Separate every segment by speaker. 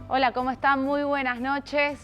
Speaker 1: Hola, ¿cómo están? Muy buenas noches.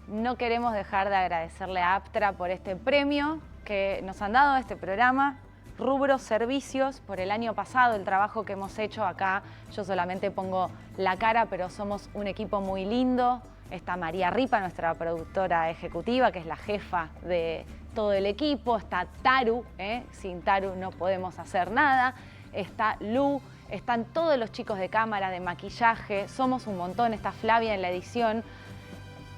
Speaker 1: No queremos dejar de agradecerle a Aptra por este premio que nos han dado a este programa. Rubro Servicios, por el año pasado, el trabajo que hemos hecho acá. Yo solamente pongo la cara, pero somos un equipo muy lindo. Está María Ripa, nuestra productora ejecutiva, que es la jefa de todo el equipo. Está Taru, sin Taru no podemos hacer nada. Está Lu, están todos los chicos de cámara, de maquillaje. Somos un montón, está Flavia en la edición.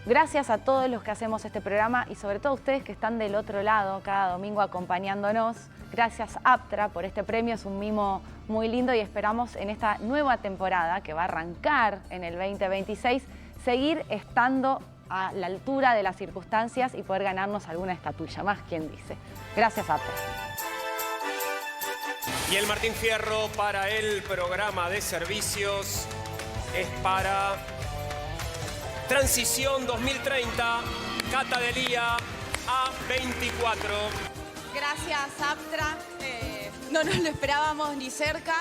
Speaker 1: Gracias a todos los que hacemos este programa y sobre todo a ustedes que están del otro lado cada domingo acompañándonos. Gracias Aptra por este premio, es un mimo muy lindo y esperamos en esta nueva temporada que va a arrancar en el 2026 seguir estando a la altura de las circunstancias y poder ganarnos alguna estatuilla más, quien dice. Gracias Aptra.
Speaker 2: Y el Martín Fierro para el programa de servicios es para Transición 2030, Cata Delía, A24.
Speaker 3: Gracias, Aptra. No nos lo esperábamos ni cerca.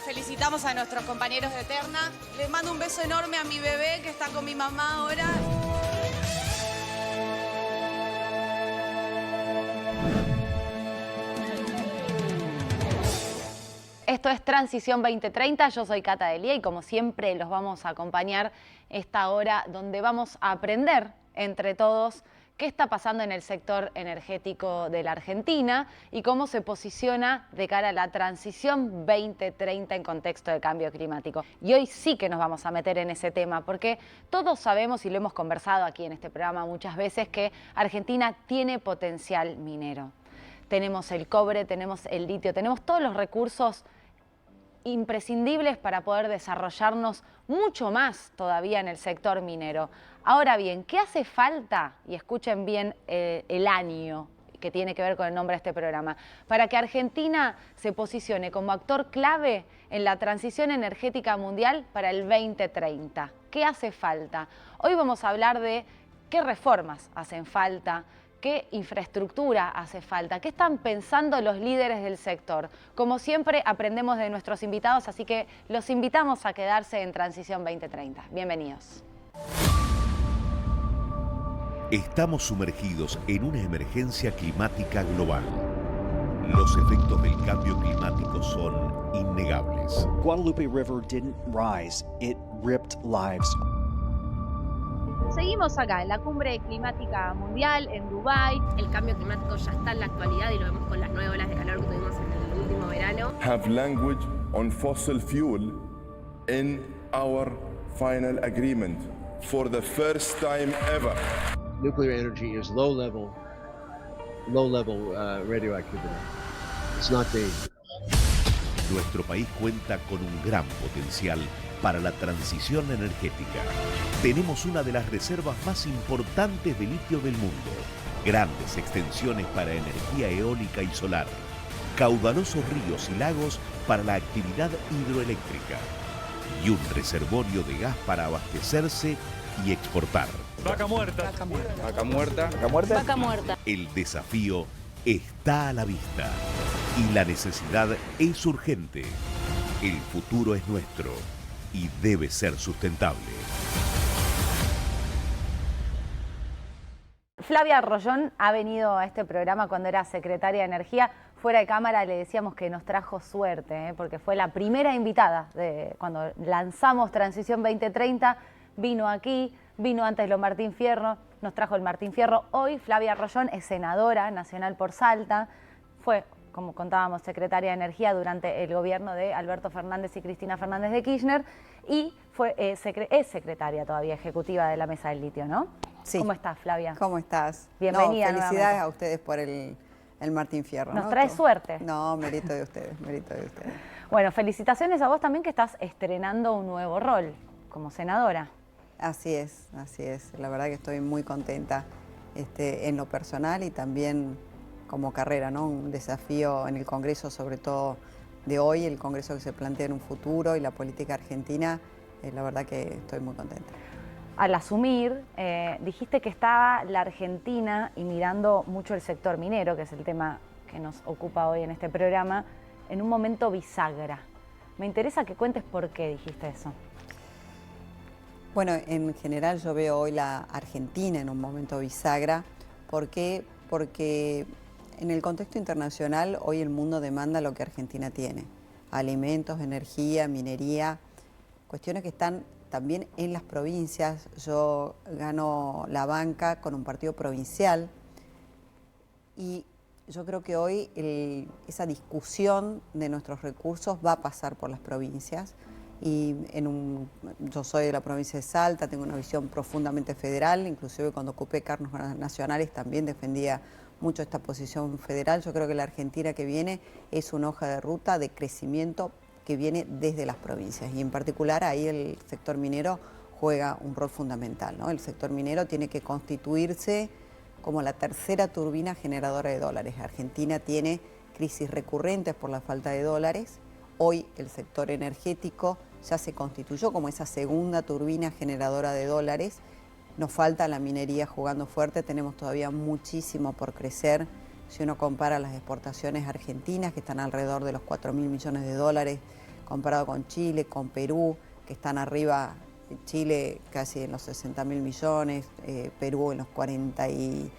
Speaker 3: Felicitamos a nuestros compañeros de Terna. Les mando un beso enorme a mi bebé que está con mi mamá ahora.
Speaker 1: Esto es Transición 2030, yo soy Cata Delía y como siempre los vamos a acompañar esta hora donde vamos a aprender entre todos qué está pasando en el sector energético de la Argentina y cómo se posiciona de cara a la Transición 2030 en contexto de cambio climático. Y hoy sí que nos vamos a meter en ese tema porque todos sabemos y lo hemos conversado aquí en este programa muchas veces que Argentina tiene potencial minero. Tenemos el cobre, tenemos el litio, tenemos todos los recursos imprescindibles para poder desarrollarnos mucho más todavía en el sector minero. Ahora bien, ¿qué hace falta? Y escuchen bien el año que tiene que ver con el nombre de este programa, para que Argentina se posicione como actor clave en la transición energética mundial para el 2030. ¿Qué hace falta? Hoy vamos a hablar de qué reformas hacen falta, qué infraestructura hace falta, qué están pensando los líderes del sector. Como siempre, aprendemos de nuestros invitados, así que los invitamos a quedarse en Transición 2030. Bienvenidos.
Speaker 4: Estamos sumergidos en una emergencia climática global. Los efectos del cambio climático son innegables.
Speaker 5: Guadalupe River didn't rise, it ripped lives.
Speaker 1: Seguimos acá en la Cumbre Climática Mundial en Dubái.
Speaker 6: El cambio climático ya está en la actualidad y lo vemos con las 9 olas de calor que tuvimos en el último verano.
Speaker 7: Have language on fossil fuel in our final agreement for the first time ever.
Speaker 8: Nuclear energy is low level radioactivity. It's not dangerous.
Speaker 4: Nuestro país cuenta con un gran potencial para la transición energética. Tenemos una de las reservas más importantes de litio del mundo, grandes extensiones para energía eólica y solar, caudalosos ríos y lagos para la actividad hidroeléctrica y un reservorio de gas para abastecerse y exportar.
Speaker 2: Vaca muerta.
Speaker 6: Vaca muerta.
Speaker 7: Vaca muerta.
Speaker 5: ¿Vaca muerta?
Speaker 6: Vaca muerta.
Speaker 4: El desafío está a la vista y la necesidad es urgente. El futuro es nuestro y debe ser sustentable.
Speaker 1: Flavia Rollón ha venido a este programa cuando era secretaria de Energía. Fuera de cámara le decíamos que nos trajo suerte, porque fue la primera invitada cuando lanzamos Transición 2030. Vino aquí, vino antes lo Martín Fierro, nos trajo el Martín Fierro. Hoy Flavia Rollón es senadora nacional por Salta, fue, como contábamos, secretaria de Energía durante el gobierno de Alberto Fernández y Cristina Fernández de Kirchner y es secretaria todavía ejecutiva de la Mesa del Litio, ¿no?
Speaker 9: Sí.
Speaker 1: ¿Cómo estás, Flavia?
Speaker 9: ¿Cómo estás?
Speaker 1: Bienvenida.
Speaker 9: Felicidades
Speaker 1: nuevamente
Speaker 9: a ustedes por el Martín Fierro.
Speaker 1: Nos trae suerte.
Speaker 9: No, mérito de ustedes, mérito de ustedes.
Speaker 1: Bueno, felicitaciones a vos también que estás estrenando un nuevo rol como senadora.
Speaker 9: Así es, así es. La verdad que estoy muy contenta en lo personal y también como carrera, ¿no? Un desafío en el Congreso, sobre todo de hoy, el Congreso que se plantea en un futuro y la política argentina, la verdad que estoy muy contenta.
Speaker 1: Al asumir, dijiste que estaba la Argentina y mirando mucho el sector minero, que es el tema que nos ocupa hoy en este programa, en un momento bisagra. Me interesa que cuentes por qué dijiste eso.
Speaker 9: Bueno, en general yo veo hoy la Argentina en un momento bisagra. ¿Por qué? Porque en el contexto internacional hoy el mundo demanda lo que Argentina tiene. Alimentos, energía, minería, cuestiones que están también en las provincias. Yo gano la banca con un partido provincial y yo creo que hoy esa discusión de nuestros recursos va a pasar por las provincias. Y yo soy de la provincia de Salta, tengo una visión profundamente federal, inclusive cuando ocupé cargos nacionales también defendía mucho esta posición federal. Yo creo que la Argentina que viene es una hoja de ruta de crecimiento que viene desde las provincias y en particular ahí el sector minero juega un rol fundamental, ¿no? El sector minero tiene que constituirse como la tercera turbina generadora de dólares. Argentina tiene crisis recurrentes por la falta de dólares. Hoy el sector energético ya se constituyó como esa segunda turbina generadora de dólares. Nos falta la minería jugando fuerte, tenemos todavía muchísimo por crecer. Si uno compara las exportaciones argentinas, que están alrededor de los 4.000 millones de dólares, comparado con Chile, con Perú, que están arriba, Chile casi en los 60.000 millones, Perú en los 43.000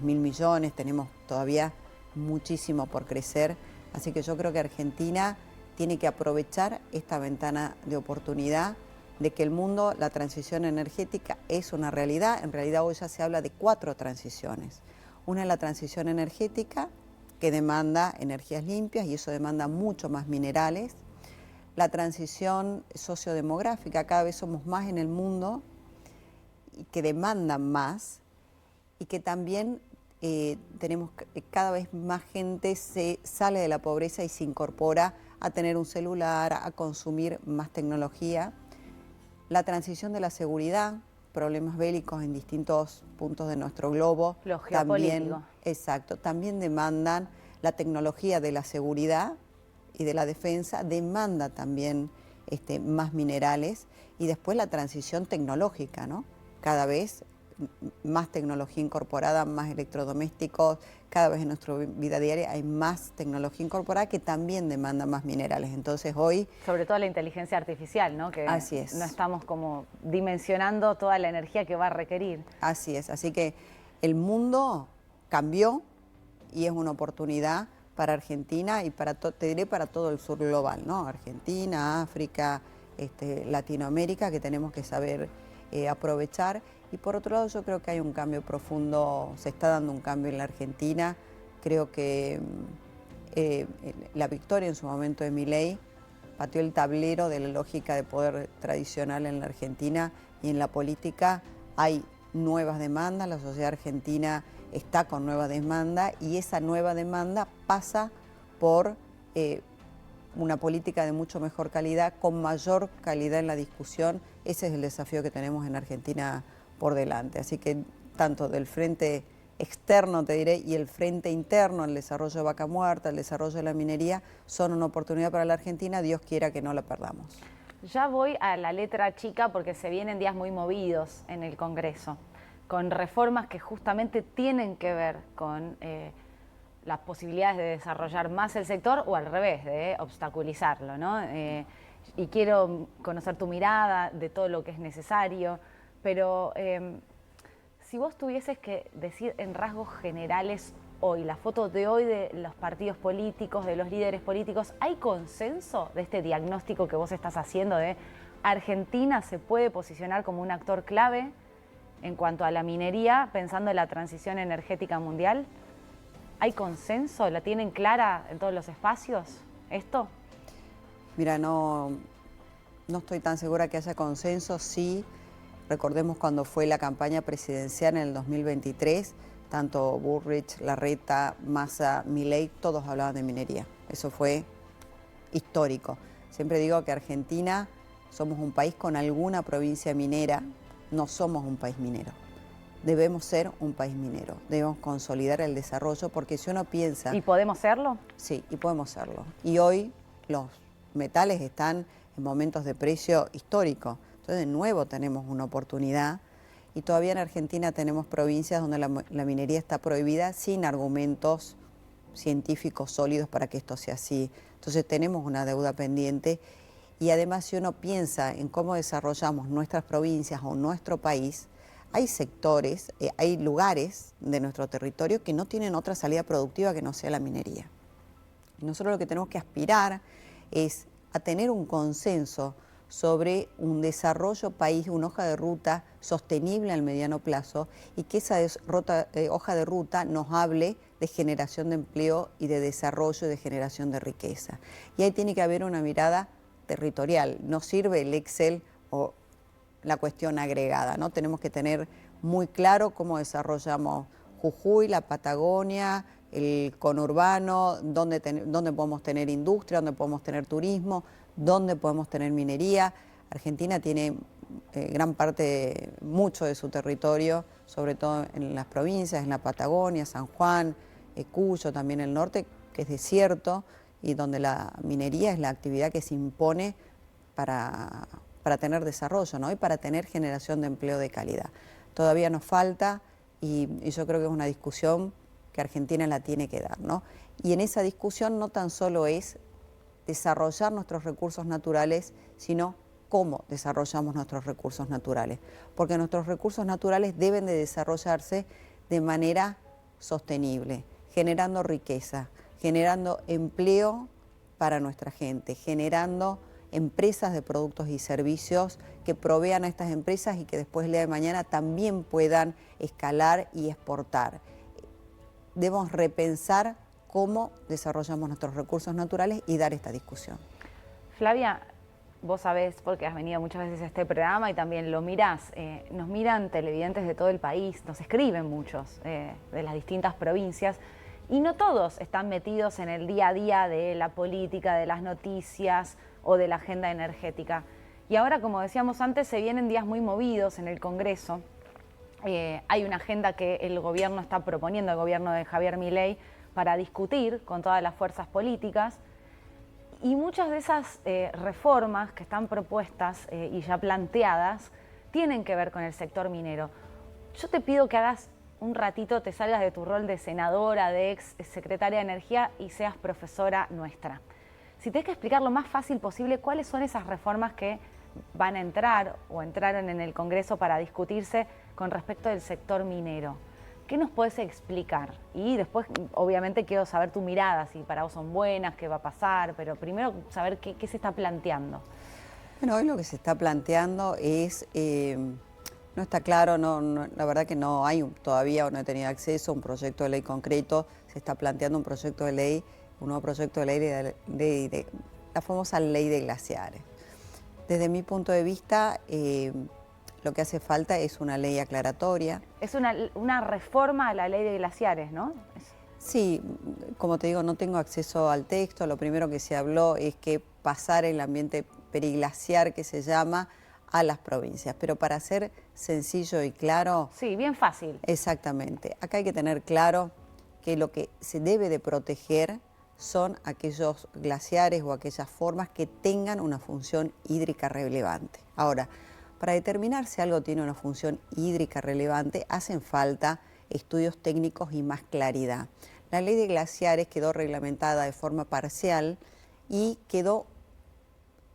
Speaker 9: millones, tenemos todavía muchísimo por crecer. Así que yo creo que Argentina tiene que aprovechar esta ventana de oportunidad de que el mundo, la transición energética es una realidad. En realidad hoy ya se habla de 4 transiciones. Una es la transición energética, que demanda energías limpias y eso demanda mucho más minerales. La transición sociodemográfica, cada vez somos más en el mundo y que demandan más y que también tenemos cada vez más gente se sale de la pobreza y se incorpora a tener un celular, a consumir más tecnología. La transición de la seguridad, problemas bélicos en distintos puntos de nuestro globo.
Speaker 1: Lo geopolítico.
Speaker 9: Exacto, también demandan la tecnología de la seguridad y de la defensa, demanda también más minerales. Y después la transición tecnológica, ¿no? Cada vez más tecnología incorporada, más electrodomésticos, cada vez en nuestra vida diaria hay más tecnología incorporada que también demanda más minerales. Entonces hoy...
Speaker 1: Sobre todo la inteligencia artificial, ¿no? Que
Speaker 9: así es.
Speaker 1: No estamos como dimensionando toda la energía que va a requerir.
Speaker 9: Así es, así que el mundo cambió y es una oportunidad para Argentina y te diré para todo el sur global, ¿no? Argentina, África, Latinoamérica, que tenemos que saber aprovechar. Y por otro lado yo creo que hay un cambio profundo, se está dando un cambio en la Argentina. Creo que la victoria en su momento de Milei pateó el tablero de la lógica de poder tradicional en la Argentina y en la política hay nuevas demandas, la sociedad argentina está con nueva demanda y esa nueva demanda pasa por una política de mucho mejor calidad, con mayor calidad en la discusión. Ese es el desafío que tenemos en Argentina por delante. Así que tanto del frente externo, te diré, y el frente interno, el desarrollo de Vaca Muerta, el desarrollo de la minería, son una oportunidad para la Argentina, Dios quiera que no la perdamos.
Speaker 1: Ya voy a la letra chica porque se vienen días muy movidos en el Congreso, con reformas que justamente tienen que ver con las posibilidades de desarrollar más el sector o al revés, de obstaculizarlo, ¿no? Y quiero conocer tu mirada de todo lo que es necesario, pero si vos tuvieses que decir en rasgos generales hoy, la foto de hoy de los partidos políticos, de los líderes políticos, ¿hay consenso de este diagnóstico que vos estás haciendo de Argentina se puede posicionar como un actor clave en cuanto a la minería, pensando en la transición energética mundial? ¿Hay consenso? ¿La tienen clara en todos los espacios esto?
Speaker 9: Mira, no estoy tan segura que haya consenso. Sí, recordemos cuando fue la campaña presidencial en el 2023, tanto Bullrich, Larreta, Massa, Milei, todos hablaban de minería. Eso fue histórico. Siempre digo que Argentina somos un país con alguna provincia minera, no somos un país minero. Debemos ser un país minero, debemos consolidar el desarrollo, porque si uno piensa...
Speaker 1: ¿Y podemos serlo?
Speaker 9: Sí, y podemos serlo. Y hoy los metales están en momentos de precio histórico. Entonces, de nuevo tenemos una oportunidad y todavía en Argentina tenemos provincias donde la minería está prohibida sin argumentos científicos sólidos para que esto sea así. Entonces, tenemos una deuda pendiente Y además, si uno piensa en cómo desarrollamos nuestras provincias o nuestro país, hay sectores, hay lugares de nuestro territorio que no tienen otra salida productiva que no sea la minería. Y nosotros lo que tenemos que aspirar es a tener un consenso sobre un desarrollo país, una hoja de ruta sostenible al mediano plazo, y que esa hoja de ruta nos hable de generación de empleo y de desarrollo y de generación de riqueza. Y ahí tiene que haber una mirada territorial. No sirve el Excel o la cuestión agregada, ¿no? Tenemos que tener muy claro cómo desarrollamos Jujuy, la Patagonia, el conurbano, dónde podemos tener industria, dónde podemos tener turismo, dónde podemos tener minería. Argentina tiene gran parte, mucho de su territorio, sobre todo en las provincias, en la Patagonia, San Juan, Cuyo, también el norte, que es desierto, y donde la minería es la actividad que se impone para tener desarrollo, ¿no? Y para tener generación de empleo de calidad. Todavía nos falta, y yo creo que es una discusión que Argentina la tiene que dar, ¿no? Y en esa discusión no tan solo es desarrollar nuestros recursos naturales, sino cómo desarrollamos nuestros recursos naturales. Porque nuestros recursos naturales deben de desarrollarse de manera sostenible, generando riqueza, generando empleo para nuestra gente, generando empresas de productos y servicios que provean a estas empresas y que después el día de mañana también puedan escalar y exportar. Debemos repensar cómo desarrollamos nuestros recursos naturales y dar esta discusión.
Speaker 1: Flavia, vos sabés, porque has venido muchas veces a este programa y también lo mirás, nos miran televidentes de todo el país, nos escriben muchos de las distintas provincias, y no todos están metidos en el día a día de la política, de las noticias o de la agenda energética. Y ahora, como decíamos antes, se vienen días muy movidos en el Congreso. Hay una agenda que el gobierno está proponiendo, el gobierno de Javier Milei, para discutir con todas las fuerzas políticas. Y muchas de esas reformas que están propuestas y ya planteadas tienen que ver con el sector minero. Yo te pido que hagas un ratito, te salgas de tu rol de senadora, de ex secretaria de Energía y seas profesora nuestra. Si tenés que explicar lo más fácil posible cuáles son esas reformas que van a entrar o entraron en el Congreso para discutirse con respecto del sector minero. ¿Qué nos puedes explicar? Y después, obviamente, quiero saber tu mirada, si para vos son buenas, qué va a pasar, pero primero saber qué se está planteando.
Speaker 9: Bueno, hoy lo que se está planteando es, no está claro, la verdad que no hay todavía, o no he tenido acceso a un proyecto de ley concreto. Se está planteando un proyecto de ley, un nuevo proyecto de ley de la famosa ley de glaciares. Desde mi punto de vista, lo que hace falta es una ley aclaratoria.
Speaker 1: Es una reforma a la ley de glaciares, ¿no?
Speaker 9: Sí, como te digo, no tengo acceso al texto. Lo primero que se habló es que pasar el ambiente periglaciar, que se llama, a las provincias. Pero para ser sencillo y claro...
Speaker 1: Sí, bien fácil.
Speaker 9: Exactamente. Acá hay que tener claro que lo que se debe de proteger son aquellos glaciares o aquellas formas que tengan una función hídrica relevante. Ahora, para determinar si algo tiene una función hídrica relevante, hacen falta estudios técnicos y más claridad. La ley de glaciares quedó reglamentada de forma parcial y quedó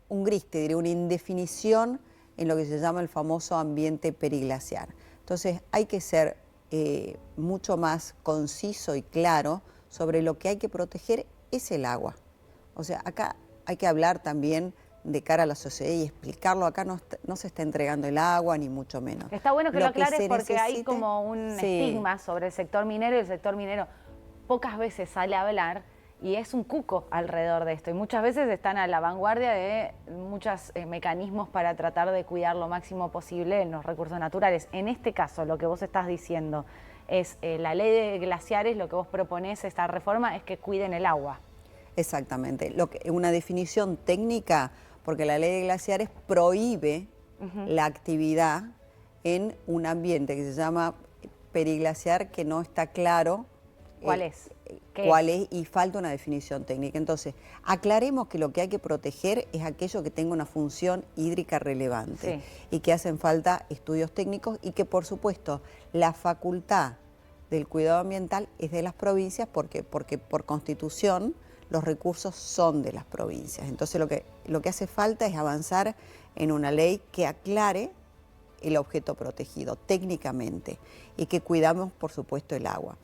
Speaker 9: un gris, te diré, una indefinición en lo que se llama el famoso ambiente periglaciar. Entonces hay que ser mucho más conciso y claro sobre lo que hay que proteger es el agua. O sea, acá hay que hablar también de cara a la sociedad y explicarlo. Acá no se está entregando el agua, ni mucho menos.
Speaker 1: Está bueno que lo aclares porque hay como un estigma sobre el sector minero, y el sector minero pocas veces sale a hablar y es un cuco alrededor de esto. Y muchas veces están a la vanguardia de muchos mecanismos para tratar de cuidar lo máximo posible en los recursos naturales. En este caso, lo que vos estás diciendo es la ley de glaciares, lo que vos proponés, esta reforma, es que cuiden el agua.
Speaker 9: Exactamente. Una definición técnica, porque la ley de glaciares prohíbe la actividad en un ambiente que se llama periglaciar, que no está claro
Speaker 1: cuál es.
Speaker 9: ¿Cuál es? Y falta una definición técnica. Entonces, aclaremos que lo que hay que proteger es aquello que tenga una función hídrica relevante y que hacen falta estudios técnicos y que, por supuesto, la facultad del cuidado ambiental es de las provincias porque por Constitución los recursos son de las provincias. Entonces lo que hace falta es avanzar en una ley que aclare el objeto protegido técnicamente y que cuidamos, por supuesto, el agua.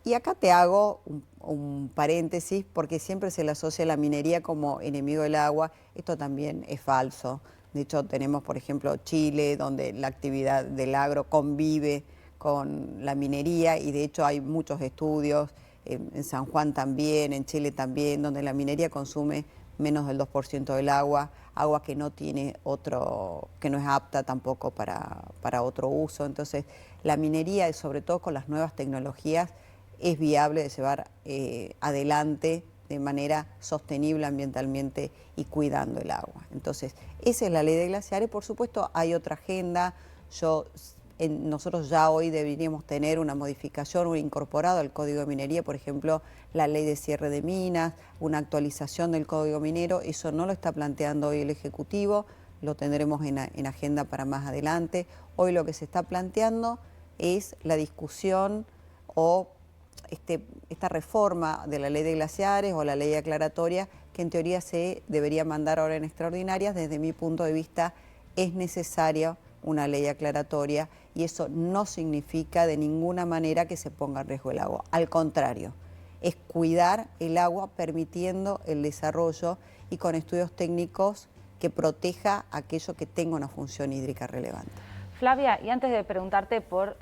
Speaker 9: Y acá te hago un paréntesis porque siempre se le asocia a la minería como enemigo del agua. Esto también es falso. De hecho, tenemos, por ejemplo, Chile, donde la actividad del agro convive con la minería y de hecho hay muchos estudios, en San Juan también, en Chile también, donde la minería consume menos del 2% del agua que no tiene que no es apta tampoco para otro uso. Entonces, la minería, sobre todo con las nuevas tecnologías, es viable de llevar adelante de manera sostenible ambientalmente y cuidando el agua. Entonces, esa es la ley de glaciares. Por supuesto, hay otra agenda. Nosotros ya hoy deberíamos tener una modificación, un incorporado al Código de Minería, por ejemplo, la ley de cierre de minas, una actualización del Código Minero. Eso no lo está planteando hoy el Ejecutivo, lo tendremos en agenda para más adelante. Hoy lo que se está planteando es la discusión o esta reforma de la ley de glaciares o la ley aclaratoria, que en teoría se debería mandar ahora en extraordinarias. Desde mi punto de vista es necesaria una ley aclaratoria y eso no significa de ninguna manera que se ponga en riesgo el agua. Al contrario, es cuidar el agua permitiendo el desarrollo y con estudios técnicos que proteja aquello que tenga una función hídrica relevante.
Speaker 1: Flavia, y antes de preguntarte por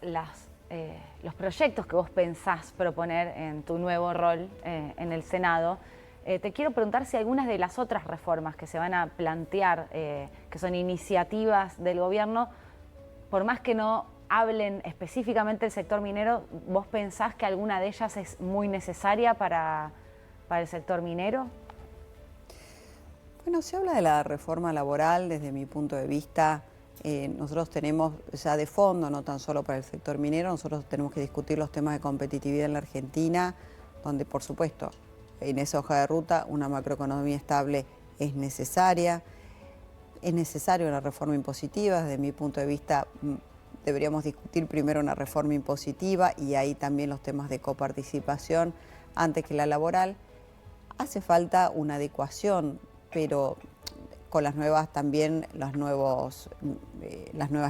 Speaker 1: los proyectos que vos pensás proponer en tu nuevo rol en el Senado, te quiero preguntar si algunas de las otras reformas que se van a plantear, que son iniciativas del gobierno, por más que no hablen específicamente del sector minero, ¿vos pensás que alguna de ellas es muy necesaria para el sector minero?
Speaker 9: Bueno, se habla de la reforma laboral. Desde mi punto de vista, nosotros tenemos ya de fondo, no tan solo para el sector minero, nosotros tenemos que discutir los temas de competitividad en la Argentina, donde por supuesto en esa hoja de ruta una macroeconomía estable es necesaria. Es necesaria una reforma impositiva. Desde mi punto de vista deberíamos discutir primero una reforma impositiva y ahí también los temas de coparticipación antes que la laboral. Hace falta una adecuación, pero con las nuevas también, las nuevas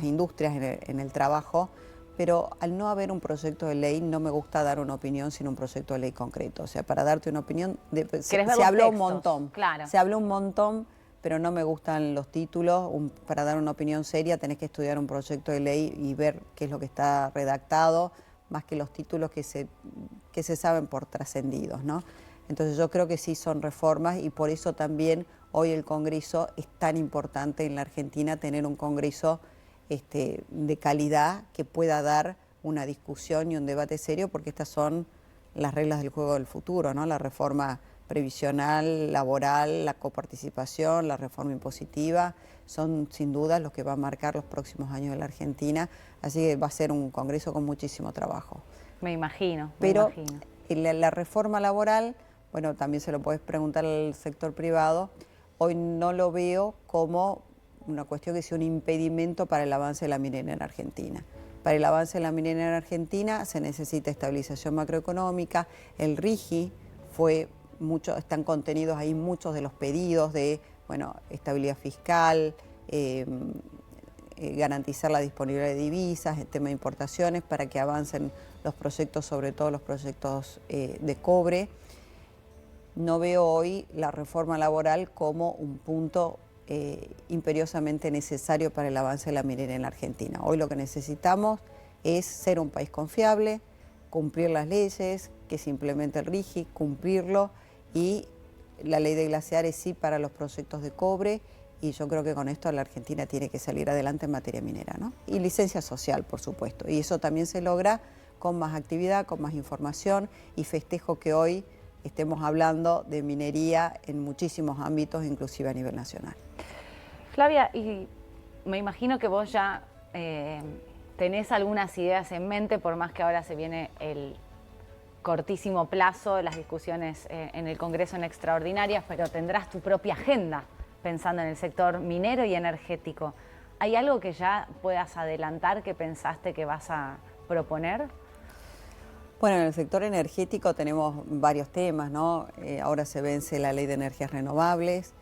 Speaker 9: industrias en el trabajo, pero al no haber un proyecto de ley, no me gusta dar una opinión sin un proyecto de ley concreto. O sea, para darte una opinión, se habló un montón,
Speaker 1: claro.
Speaker 9: Se habló un montón, pero no me gustan los títulos. Para dar una opinión seria tenés que estudiar un proyecto de ley y ver qué es lo que está redactado, más que los títulos que se saben por trascendidos, ¿no? Entonces yo creo que sí son reformas y por eso también hoy el Congreso es tan importante en la Argentina, tener un Congreso de calidad que pueda dar una discusión y un debate serio, porque estas son las reglas del juego del futuro, ¿no? La reforma previsional, laboral, la coparticipación, la reforma impositiva, son sin duda los que van a marcar los próximos años de la Argentina, así que va a ser un Congreso con muchísimo trabajo.
Speaker 1: Me imagino.
Speaker 9: Pero la reforma laboral, bueno, también se lo puedes preguntar al sector privado, hoy no lo veo como una cuestión que sea un impedimento para el avance de la minería en Argentina. Para el avance de la minería en Argentina se necesita estabilización macroeconómica. El RIGI están contenidos ahí muchos de los pedidos de, bueno, estabilidad fiscal, garantizar la disponibilidad de divisas, el tema de importaciones para que avancen los proyectos, sobre todo los proyectos de cobre. No veo hoy la reforma laboral como un punto imperiosamente necesario para el avance de la minería en la Argentina. Hoy lo que necesitamos es ser un país confiable, cumplir las leyes, que se implemente el RIGI, cumplirlo, y la ley de glaciares sí para los proyectos de cobre, y yo creo que con esto la Argentina tiene que salir adelante en materia minera, ¿no? Y licencia social, por supuesto, y eso también se logra con más actividad, con más información, y festejo que hoy estemos hablando de minería en muchísimos ámbitos, inclusive a nivel nacional.
Speaker 1: Flavia, y me imagino que vos ya tenés algunas ideas en mente, por más que ahora se viene el cortísimo plazo, las discusiones en el Congreso en extraordinarias, pero tendrás tu propia agenda pensando en el sector minero y energético. ¿Hay algo que ya puedas adelantar que pensaste que vas a proponer?
Speaker 9: Bueno, en el sector energético tenemos varios temas, ¿no? Ahora se vence la ley de energías renovables,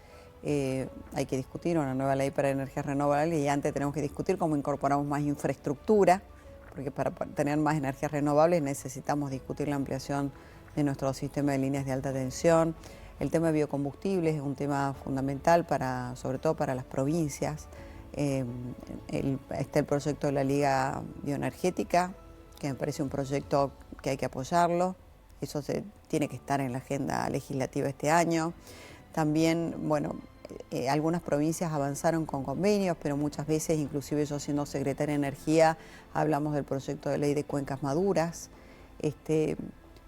Speaker 9: hay que discutir una nueva ley para energías renovables y antes tenemos que discutir cómo incorporamos más infraestructura, porque para tener más energías renovables necesitamos discutir la ampliación de nuestro sistema de líneas de alta tensión. El tema de biocombustibles es un tema fundamental, sobre todo para las provincias. Está el proyecto de la Liga Bioenergética, que me parece un proyecto que hay que apoyarlo. Eso tiene que estar en la agenda legislativa este año. También, bueno, algunas provincias avanzaron con convenios, pero muchas veces, inclusive yo siendo secretaria de Energía, hablamos del proyecto de ley de cuencas maduras.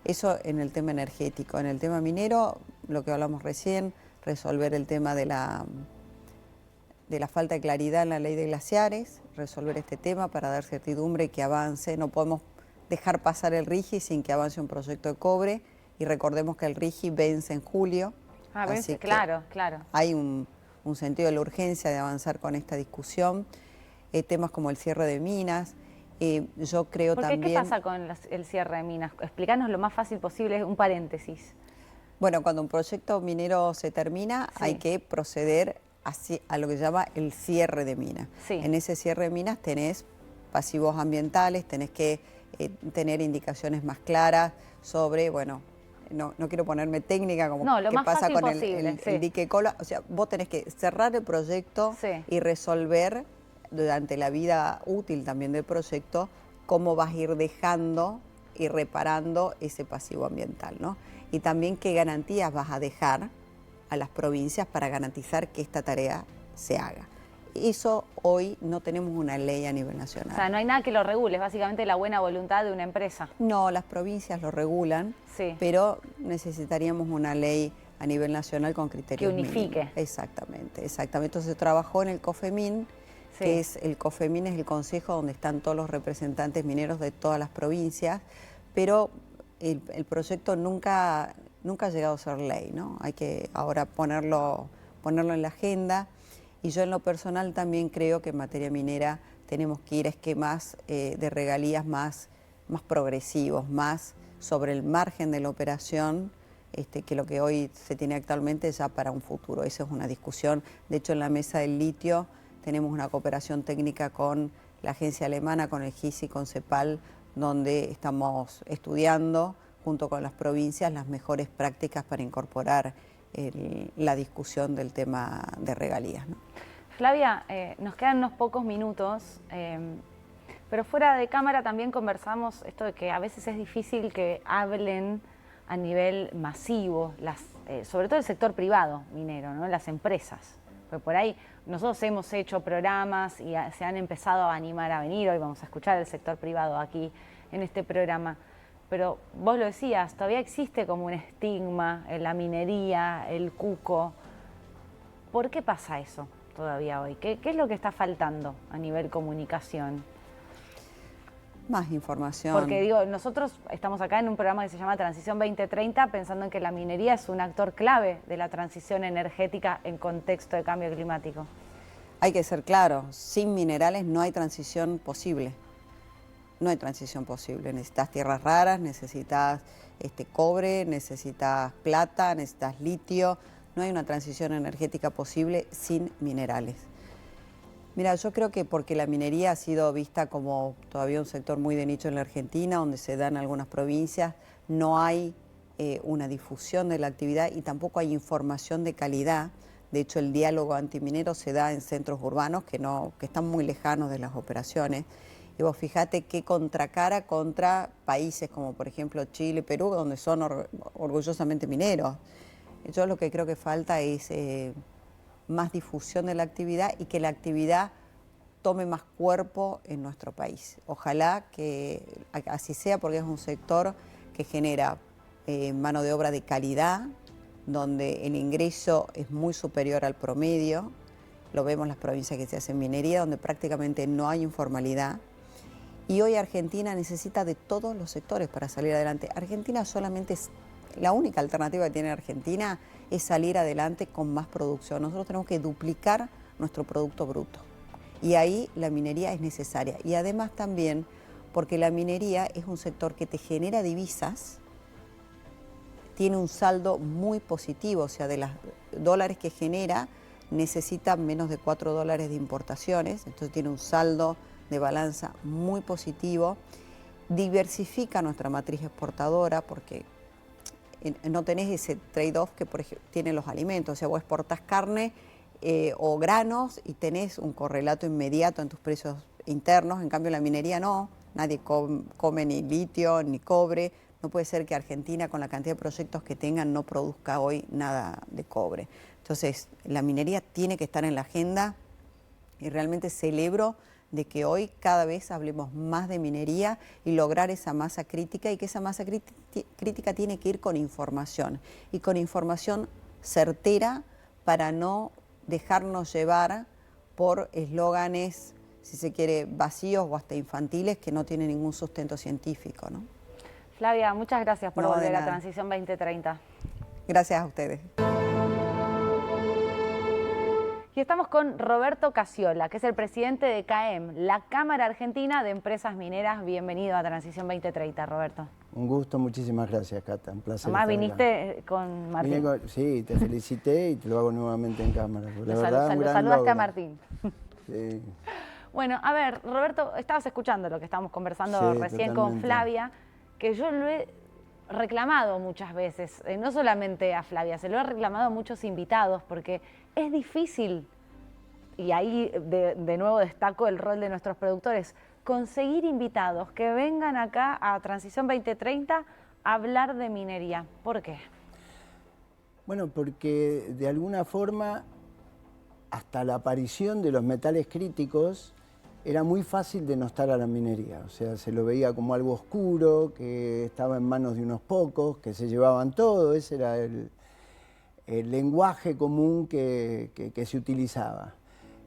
Speaker 9: Eso en el tema energético. En el tema minero, lo que hablamos recién, resolver el tema de la falta de claridad en la ley de glaciares, resolver este tema para dar certidumbre y que avance. No podemos dejar pasar el RIGI sin que avance un proyecto de cobre, y recordemos que el RIGI vence en julio. Así
Speaker 1: claro.
Speaker 9: Hay un sentido de la urgencia de avanzar con esta discusión. Temas como el cierre de minas. Yo creo también...
Speaker 1: ¿Qué pasa con el cierre de minas? Explícanos lo más fácil posible, un paréntesis.
Speaker 9: Bueno, cuando un proyecto minero se termina, hay que proceder a lo que se llama el cierre de minas. En ese cierre de minas tenés pasivos ambientales, tenés que tener indicaciones más claras sobre, bueno, no quiero ponerme técnica como qué pasa con el dique cola. O sea, vos tenés que cerrar el proyecto y resolver durante la vida útil también del proyecto cómo vas a ir dejando y reparando ese pasivo ambiental, ¿no? Y también qué garantías vas a dejar a las provincias para garantizar que esta tarea se haga. Eso hoy no tenemos una ley a nivel nacional.
Speaker 1: O sea, no hay nada que lo regule, es básicamente la buena voluntad de una empresa.
Speaker 9: No, las provincias lo regulan, pero necesitaríamos una ley a nivel nacional con criterios
Speaker 1: que unifique.
Speaker 9: Mínimos. Exactamente. Entonces se trabajó en el COFEMIN, que es el consejo donde están todos los representantes mineros de todas las provincias, pero el proyecto nunca ha llegado a ser ley, ¿no? Hay que ahora ponerlo en la agenda. Y yo en lo personal también creo que en materia minera tenemos que ir a esquemas de regalías más progresivos, más sobre el margen de la operación, que lo que hoy se tiene actualmente ya para un futuro. Esa es una discusión. De hecho, en la mesa del litio tenemos una cooperación técnica con la agencia alemana, con el GIS y con CEPAL, donde estamos estudiando junto con las provincias las mejores prácticas para incorporar la discusión del tema de regalías, ¿no?
Speaker 1: Flavia, nos quedan unos pocos minutos, pero fuera de cámara también conversamos esto de que a veces es difícil que hablen a nivel masivo, sobre todo el sector privado minero, ¿no? Las empresas. Porque por ahí nosotros hemos hecho programas y se han empezado a animar a venir. Hoy vamos a escuchar el sector privado aquí en este programa. Pero vos lo decías, todavía existe como un estigma en la minería, el cuco. ¿Por qué pasa eso todavía hoy? ¿Qué es lo que está faltando a nivel comunicación?
Speaker 9: Más información.
Speaker 1: Porque digo, nosotros estamos acá en un programa que se llama Transición 2030 pensando en que la minería es un actor clave de la transición energética en contexto de cambio climático.
Speaker 9: Hay que ser claro, sin minerales no hay transición posible. No hay transición posible. Necesitas tierras raras, necesitas cobre, necesitas plata, necesitas litio. No hay una transición energética posible sin minerales. Mira, yo creo que porque la minería ha sido vista como todavía un sector muy de nicho en la Argentina, donde se da en algunas provincias, no hay una difusión de la actividad y tampoco hay información de calidad. De hecho, el diálogo antiminero se da en centros urbanos que están muy lejanos de las operaciones. Y vos fíjate qué contracara contra países como por ejemplo Chile, Perú, donde son orgullosamente mineros. Yo lo que creo que falta es más difusión de la actividad y que la actividad tome más cuerpo en nuestro país. Ojalá que así sea, porque es un sector que genera mano de obra de calidad, donde el ingreso es muy superior al promedio. Lo vemos en las provincias que se hacen minería, donde prácticamente no hay informalidad. Y hoy Argentina necesita de todos los sectores para salir adelante. Argentina solamente es la única alternativa que tiene Argentina es salir adelante con más producción. Nosotros tenemos que duplicar nuestro producto bruto. Y ahí la minería es necesaria. Y además también porque la minería es un sector que te genera divisas, tiene un saldo muy positivo, o sea, de los dólares que genera, necesita menos de $4 de importaciones, entonces tiene un saldo de balanza muy positivo, diversifica nuestra matriz exportadora porque no tenés ese trade-off que por ejemplo tienen los alimentos, o sea, vos exportás carne o granos y tenés un correlato inmediato en tus precios internos, en cambio la minería no, nadie come ni litio ni cobre, no puede ser que Argentina con la cantidad de proyectos que tengan no produzca hoy nada de cobre. Entonces la minería tiene que estar en la agenda y realmente celebro de que hoy cada vez hablemos más de minería y lograr esa masa crítica y que esa masa crítica tiene que ir con información y con información certera para no dejarnos llevar por eslóganes, si se quiere, vacíos o hasta infantiles que no tienen ningún sustento científico, ¿no?
Speaker 1: Flavia, muchas gracias por volver a
Speaker 9: nada.
Speaker 1: Transición 2030.
Speaker 9: Gracias a ustedes.
Speaker 1: Y estamos con Roberto Cacciola, que es el presidente de CAEM, la Cámara Argentina de Empresas Mineras. Bienvenido a Transición 2030, Roberto.
Speaker 10: Un gusto, muchísimas gracias, Cata. Un placer.
Speaker 1: Además
Speaker 10: estar
Speaker 1: viniste
Speaker 10: acá.
Speaker 1: con Martín.
Speaker 10: Sí, te felicité y te lo hago nuevamente en cámara. La
Speaker 1: Lo
Speaker 10: verdad, un gran
Speaker 1: saludaste
Speaker 10: logro.
Speaker 1: a Martín.
Speaker 10: Sí.
Speaker 1: Bueno, a ver, Roberto, estabas escuchando lo que estábamos conversando
Speaker 10: Sí,
Speaker 1: recién con
Speaker 10: totalmente.
Speaker 1: Flavia, que yo lo he reclamado muchas veces, no solamente a Flavia, se lo he reclamado a muchos invitados, porque es difícil, y ahí de nuevo destaco el rol de nuestros productores, conseguir invitados que vengan acá a Transición 2030 a hablar de minería. ¿Por qué?
Speaker 10: Bueno, porque de alguna forma, hasta la aparición de los metales críticos, era muy fácil denostar a la minería. O sea, se lo veía como algo oscuro, que estaba en manos de unos pocos, que se llevaban todo. Ese era el lenguaje común que se utilizaba.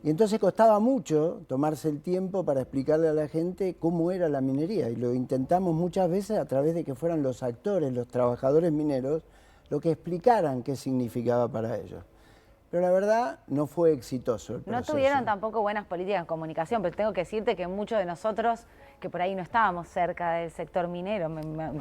Speaker 10: Y entonces costaba mucho tomarse el tiempo para explicarle a la gente cómo era la minería. Y lo intentamos muchas veces a través de que fueran los actores, los trabajadores mineros, lo que explicaran qué significaba para ellos. Pero la verdad no fue exitoso el proceso.
Speaker 1: No tuvieron tampoco buenas políticas de comunicación, pero tengo que decirte que muchos de nosotros, que por ahí no estábamos cerca del sector minero,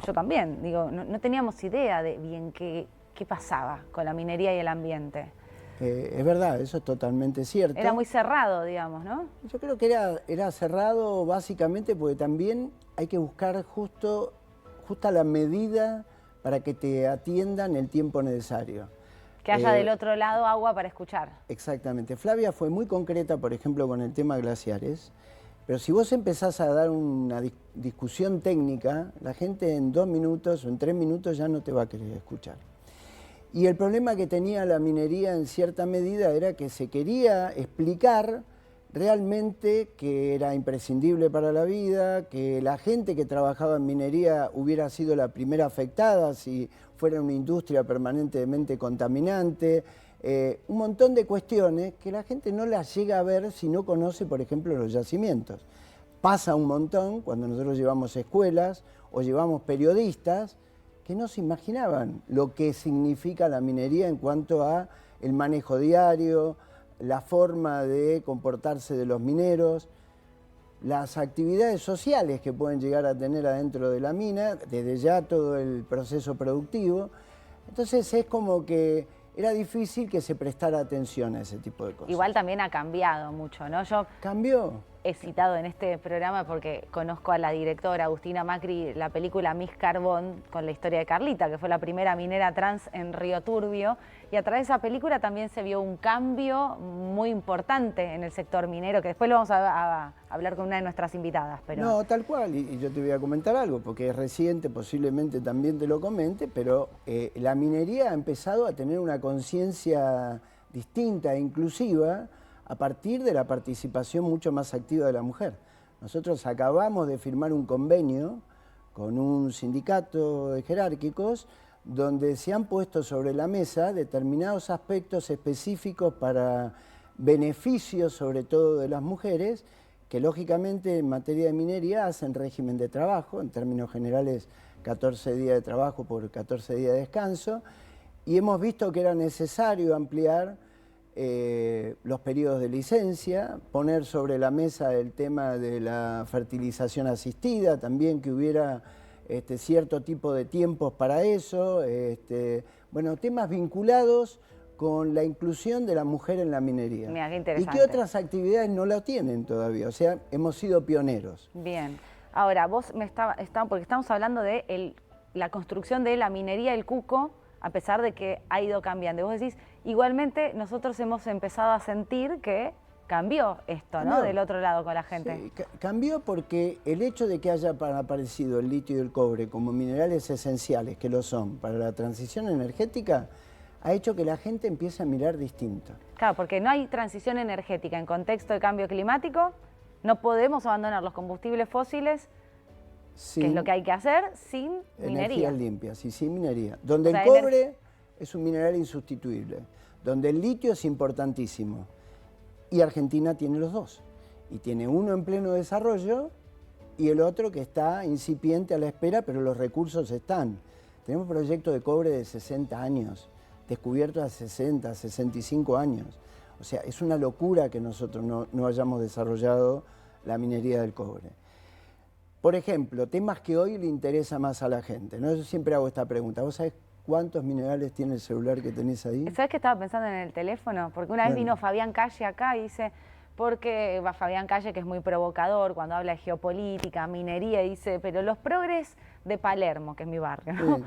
Speaker 1: yo también, digo, no teníamos idea de bien qué pasaba con la minería y el ambiente.
Speaker 10: Es verdad, eso es totalmente cierto.
Speaker 1: Era muy cerrado, digamos, ¿no?
Speaker 10: Yo creo que era cerrado básicamente porque también hay que buscar justa la medida para que te atiendan el tiempo necesario.
Speaker 1: Que haya del otro lado agua para escuchar.
Speaker 10: Exactamente. Flavia fue muy concreta, por ejemplo, con el tema glaciares, pero si vos empezás a dar una discusión técnica, la gente en 2 minutos o en 3 minutos ya no te va a querer escuchar. Y el problema que tenía la minería en cierta medida era que se quería explicar realmente que era imprescindible para la vida, que la gente que trabajaba en minería hubiera sido la primera afectada si fuera una industria permanentemente contaminante, un montón de cuestiones que la gente no las llega a ver si no conoce, por ejemplo, los yacimientos. Pasa un montón cuando nosotros llevamos escuelas o llevamos periodistas que no se imaginaban lo que significa la minería en cuanto a el manejo diario, la forma de comportarse de los mineros, las actividades sociales que pueden llegar a tener adentro de la mina, desde ya todo el proceso productivo. Entonces es como que era difícil que se prestara atención a ese tipo de cosas.
Speaker 1: Igual también ha cambiado mucho, ¿no? Yo
Speaker 10: ¿Cambió?
Speaker 1: he citado en este programa porque conozco a la directora Agustina Macri la película Miss Carbón con la historia de Carlita, que fue la primera minera trans en Río Turbio, y a través de esa película también se vio un cambio muy importante en el sector minero, que después lo vamos a hablar con una de nuestras invitadas. Pero...
Speaker 10: No, tal cual, y yo te voy a comentar algo, porque es reciente, posiblemente también te lo comente, pero la minería ha empezado a tener una conciencia distinta e inclusiva a partir de la participación mucho más activa de la mujer. Nosotros acabamos de firmar un convenio con un sindicato de jerárquicos donde se han puesto sobre la mesa determinados aspectos específicos para beneficios, sobre todo de las mujeres, que lógicamente en materia de minería hacen régimen de trabajo, en términos generales 14 días de trabajo por 14 días de descanso, y hemos visto que era necesario ampliar los periodos de licencia, poner sobre la mesa el tema de la fertilización asistida, también que hubiera cierto tipo de tiempos para eso, bueno, temas vinculados con la inclusión de la mujer en la minería.
Speaker 1: Mira, qué
Speaker 10: ¿Y
Speaker 1: interesante.
Speaker 10: qué otras actividades no la tienen todavía? O sea, hemos sido pioneros.
Speaker 1: Bien. Ahora, vos porque estamos hablando de la construcción de la minería del Cuco, a pesar de que ha ido cambiando. Y vos decís, igualmente nosotros hemos empezado a sentir que cambió esto, ¿no? Del otro lado con la gente.
Speaker 10: Sí, cambió porque el hecho de que haya aparecido el litio y el cobre como minerales esenciales, que lo son para la transición energética, ha hecho que la gente empiece a mirar distinto.
Speaker 1: Claro, porque no hay transición energética en contexto de cambio climático, no podemos abandonar los combustibles fósiles, que es lo que hay que hacer, sin minería.
Speaker 10: Energías limpias y sin minería. Donde
Speaker 1: O sea,
Speaker 10: el cobre es un mineral insustituible, donde el litio es importantísimo. Y Argentina tiene los dos. Y tiene uno en pleno desarrollo y el otro que está incipiente a la espera, pero los recursos están. Tenemos proyectos de cobre de 60 años, descubiertos a 60, 65 años. O sea, es una locura que nosotros no hayamos desarrollado la minería del cobre. Por ejemplo, temas que hoy le interesa más a la gente, ¿no? Yo siempre hago esta pregunta. ¿Vos sabés cuántos minerales tiene el celular que tenés ahí?
Speaker 1: ¿Sabés que estaba pensando en el teléfono? Porque una vez vino Fabián Calle acá y dice, porque va Fabián Calle, que es muy provocador cuando habla de geopolítica, minería, y dice, pero los progres de Palermo, que es mi barrio, ¿no?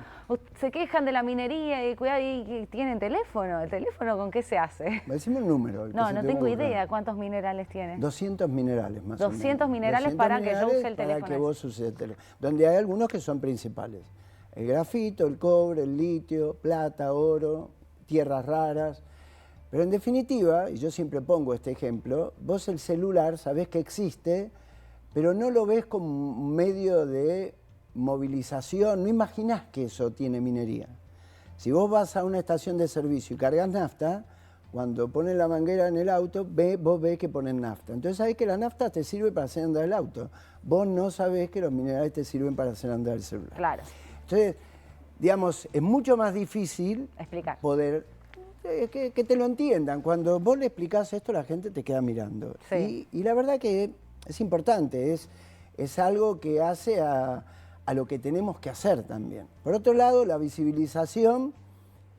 Speaker 1: Se quejan de la minería y cuidado, y tienen teléfono. ¿El teléfono con qué se hace?
Speaker 10: Decime un número.
Speaker 1: No tengo idea cuántos minerales tiene.
Speaker 10: 200 minerales más o menos.
Speaker 1: 200 minerales para que yo use el teléfono.
Speaker 10: Para que vos uses el teléfono. Donde hay algunos que son principales. El grafito, el cobre, el litio, plata, oro, tierras raras. Pero en definitiva, y yo siempre pongo este ejemplo, vos el celular sabés que existe, pero no lo ves como un medio de movilización, no imaginás que eso tiene minería. Si vos vas a una estación de servicio y cargas nafta, cuando ponen la manguera en el auto, vos ves que ponen nafta. Entonces sabés que la nafta te sirve para hacer andar el auto. Vos no sabés que los minerales te sirven para hacer andar el celular.
Speaker 1: Claro.
Speaker 10: Entonces, digamos, es mucho más difícil
Speaker 1: explicar,
Speaker 10: poder que te lo entiendan. Cuando vos le explicás esto, la gente te queda mirando.
Speaker 1: Sí.
Speaker 10: Y la verdad que es importante, es algo que hace a lo que tenemos que hacer también. Por otro lado, la visibilización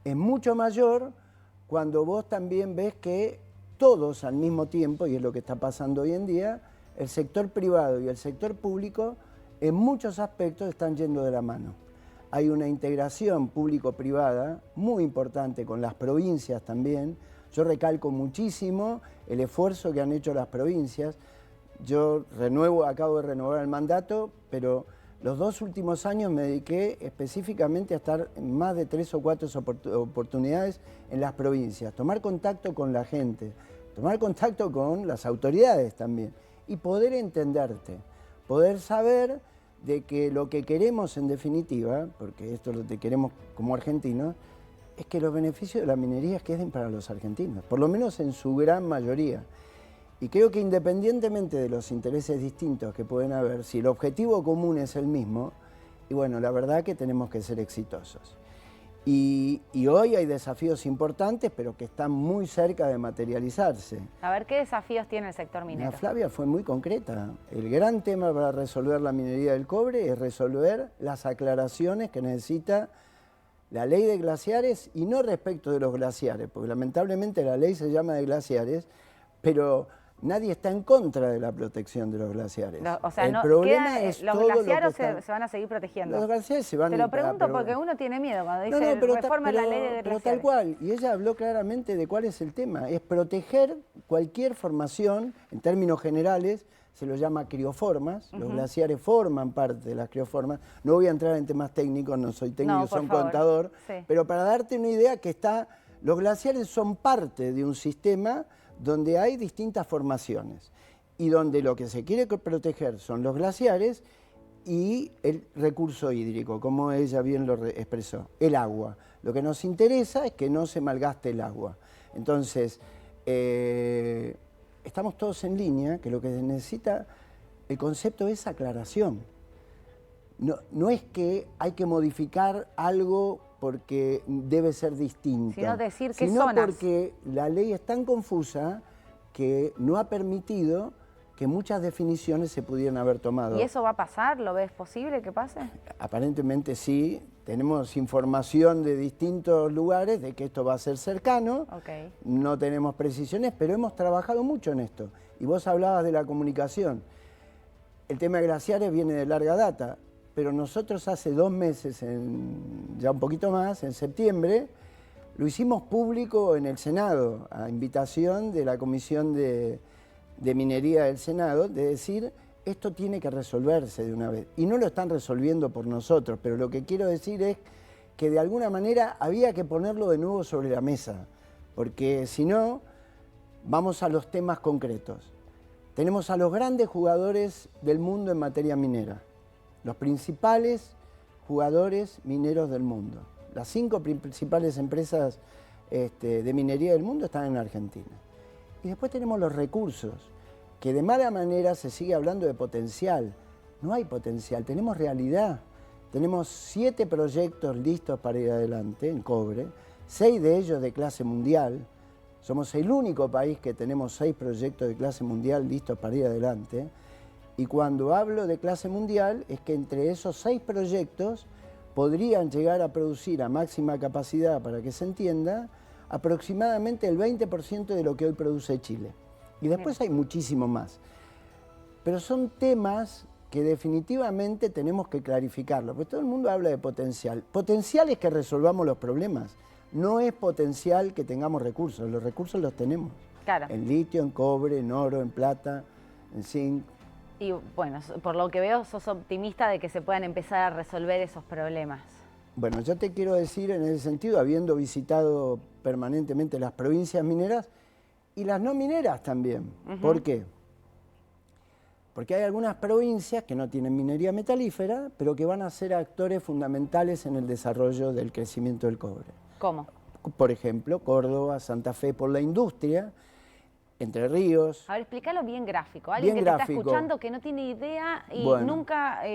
Speaker 10: es mucho mayor cuando vos también ves que todos al mismo tiempo, y es lo que está pasando hoy en día, el sector privado y el sector público en muchos aspectos están yendo de la mano. Hay una integración público-privada muy importante con las provincias también. Yo recalco muchísimo el esfuerzo que han hecho las provincias. Yo acabo de renovar el mandato, pero los 2 últimos años me dediqué específicamente a estar en más de 3 o 4 oportunidades en las provincias, tomar contacto con la gente, tomar contacto con las autoridades también y poder entenderte, poder saber de que lo que queremos en definitiva, porque esto es lo que queremos como argentinos, es que los beneficios de la minería queden para los argentinos, por lo menos en su gran mayoría. Y creo que independientemente de los intereses distintos que pueden haber, si el objetivo común es el mismo, y bueno, la verdad que tenemos que ser exitosos. Y hoy hay desafíos importantes, pero que están muy cerca de materializarse.
Speaker 1: A ver, ¿qué desafíos tiene el sector minero?
Speaker 10: Flavia fue muy concreta. El gran tema para resolver la minería del cobre es resolver las aclaraciones que necesita la ley de glaciares, y no respecto de los glaciares, porque lamentablemente la ley se llama de glaciares, pero nadie está en contra de la protección de los glaciares.
Speaker 1: O sea,
Speaker 10: el problema es
Speaker 1: ¿los
Speaker 10: todo
Speaker 1: glaciares
Speaker 10: lo que
Speaker 1: se van a seguir protegiendo?
Speaker 10: Los glaciares se van
Speaker 1: Te lo pregunto porque uno tiene miedo cuando dice reforma la ley de glaciares.
Speaker 10: Pero tal cual, y ella habló claramente de cuál es el tema, es proteger cualquier formación, en términos generales, se lo llama crioformas, los glaciares forman parte de las crioformas. No voy a entrar en temas técnicos, no soy técnico, soy contador, pero para darte una idea que los glaciares son parte de un sistema donde hay distintas formaciones y donde lo que se quiere proteger son los glaciares y el recurso hídrico, como ella bien lo expresó, el agua. Lo que nos interesa es que no se malgaste el agua. Entonces, estamos todos en línea, que lo que necesita el concepto es aclaración. No es que hay que modificar algo porque debe ser distinta,
Speaker 1: Sino decir qué
Speaker 10: sino
Speaker 1: zonas.
Speaker 10: porque la ley es tan confusa que no ha permitido que muchas definiciones se pudieran haber tomado.
Speaker 1: ¿Y eso va a pasar? ¿Lo ves posible que pase?
Speaker 10: Aparentemente sí, tenemos información de distintos lugares de que esto va a ser cercano, no tenemos precisiones, pero hemos trabajado mucho en esto. Y vos hablabas de la comunicación. El tema de glaciares viene de larga data, pero nosotros hace 2 meses, ya un poquito más, en septiembre, lo hicimos público en el Senado, a invitación de la Comisión de Minería del Senado, de decir, esto tiene que resolverse de una vez. Y no lo están resolviendo por nosotros, pero lo que quiero decir es que de alguna manera había que ponerlo de nuevo sobre la mesa, porque si no, vamos a los temas concretos. Tenemos a los grandes jugadores del mundo en materia minera, los principales jugadores mineros del mundo. Las 5 principales empresas de minería del mundo están en Argentina. Y después tenemos los recursos, que de mala manera se sigue hablando de potencial. No hay potencial, tenemos realidad. Tenemos 7 proyectos listos para ir adelante en cobre, 6 de ellos de clase mundial. Somos el único país que tenemos 6 proyectos de clase mundial listos para ir adelante. Y cuando hablo de clase mundial es que entre esos 6 proyectos podrían llegar a producir a máxima capacidad, para que se entienda, aproximadamente el 20% de lo que hoy produce Chile. Y después hay muchísimo más. Pero son temas que definitivamente tenemos que clarificarlo, porque todo el mundo habla de potencial. Potencial es que resolvamos los problemas, no es potencial que tengamos recursos, los recursos los tenemos.
Speaker 1: Claro.
Speaker 10: En litio, en cobre, en oro, en plata, en zinc.
Speaker 1: Y bueno, por lo que veo, sos optimista de que se puedan empezar a resolver esos problemas.
Speaker 10: Bueno, yo te quiero decir en ese sentido, habiendo visitado permanentemente las provincias mineras y las no mineras también. ¿Por qué? Porque hay algunas provincias que no tienen minería metalífera, pero que van a ser actores fundamentales en el desarrollo del crecimiento del cobre.
Speaker 1: ¿Cómo?
Speaker 10: Por ejemplo, Córdoba, Santa Fe por la industria, Entre Ríos.
Speaker 1: A ver, explícalo bien gráfico. Alguien
Speaker 10: Bien
Speaker 1: que te
Speaker 10: gráfico.
Speaker 1: está escuchando, que no tiene idea y nunca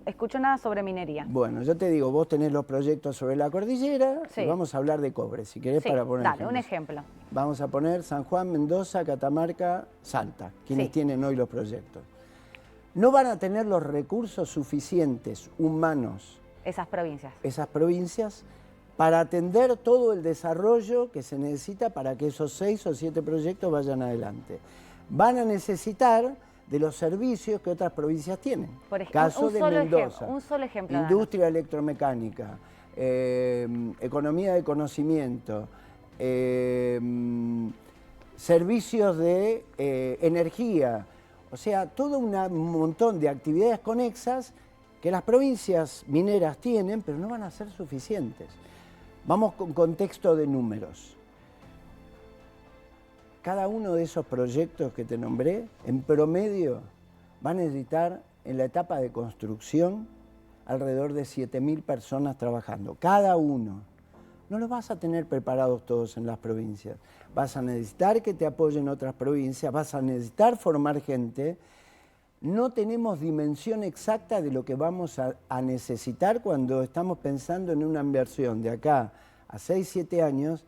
Speaker 1: escuchó nada sobre minería.
Speaker 10: Bueno, yo te digo, vos tenés los proyectos sobre la cordillera y vamos a hablar de cobre, si querés, para poner
Speaker 1: dale, un ejemplo.
Speaker 10: Vamos a poner San Juan, Mendoza, Catamarca, Salta, quienes tienen hoy los proyectos. No van a tener los recursos suficientes, humanos,
Speaker 1: Esas
Speaker 10: provincias, para atender todo el desarrollo que se necesita para que esos 6 o 7 proyectos vayan adelante. Van a necesitar de los servicios que otras provincias tienen.
Speaker 1: Por ejemplo,
Speaker 10: Caso de Mendoza,
Speaker 1: un solo ejemplo.
Speaker 10: industria electromecánica, economía de conocimiento, servicios de energía, o sea, todo un montón de actividades conexas que las provincias mineras tienen, pero no van a ser suficientes. Vamos con contexto de números. Cada uno de esos proyectos que te nombré, en promedio, va a necesitar en la etapa de construcción alrededor de 7.000 personas trabajando. Cada uno. No los vas a tener preparados todos en las provincias. Vas a necesitar que te apoyen otras provincias, vas a necesitar formar gente. No tenemos dimensión exacta de lo que vamos a necesitar cuando estamos pensando en una inversión de acá a 6, 7 años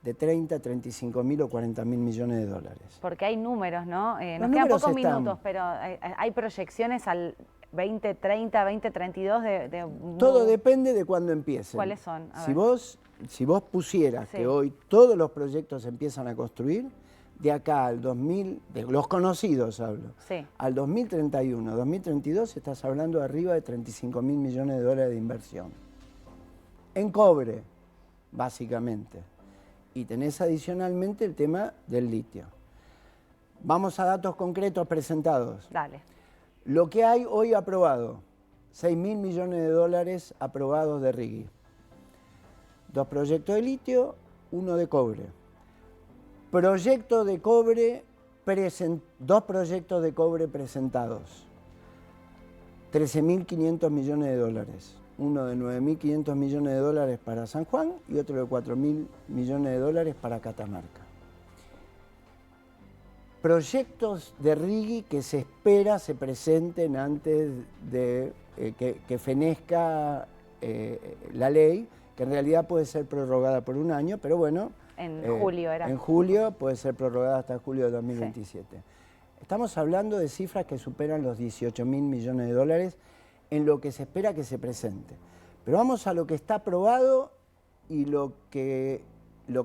Speaker 10: de 30, 35 mil o 40 mil millones de dólares.
Speaker 1: Porque hay números, ¿no? Nos quedan
Speaker 10: números
Speaker 1: pocos
Speaker 10: están.
Speaker 1: minutos, pero hay proyecciones al 2030, 2032 de...
Speaker 10: Todo depende de cuándo empiecen.
Speaker 1: ¿Cuáles son? A
Speaker 10: Si
Speaker 1: ver.
Speaker 10: vos pusieras que hoy todos los proyectos se empiezan a construir, de acá al 2000, de los conocidos hablo, al 2031, 2032 estás hablando de arriba de 35 mil millones de dólares de inversión. En cobre, básicamente. Y tenés adicionalmente el tema del litio. Vamos a datos concretos presentados.
Speaker 1: Dale.
Speaker 10: Lo que hay hoy aprobado, 6 mil millones de dólares aprobados de RIGI. 2 proyectos de litio, 1 de cobre. Proyecto de cobre, 2 proyectos de cobre presentados. 13.500 millones de dólares. Uno de 9.500 millones de dólares para San Juan y otro de 4.000 millones de dólares para Catamarca. Proyectos de RIGI que se espera se presenten antes de que fenezca la ley que en realidad puede ser prorrogada por un año, pero bueno.
Speaker 1: En julio era.
Speaker 10: En julio puede ser prorrogada hasta julio de 2027. Sí. Estamos hablando de cifras que superan los 18.000 millones de dólares en lo que se espera que se presente. Pero vamos a lo que está aprobado y lo que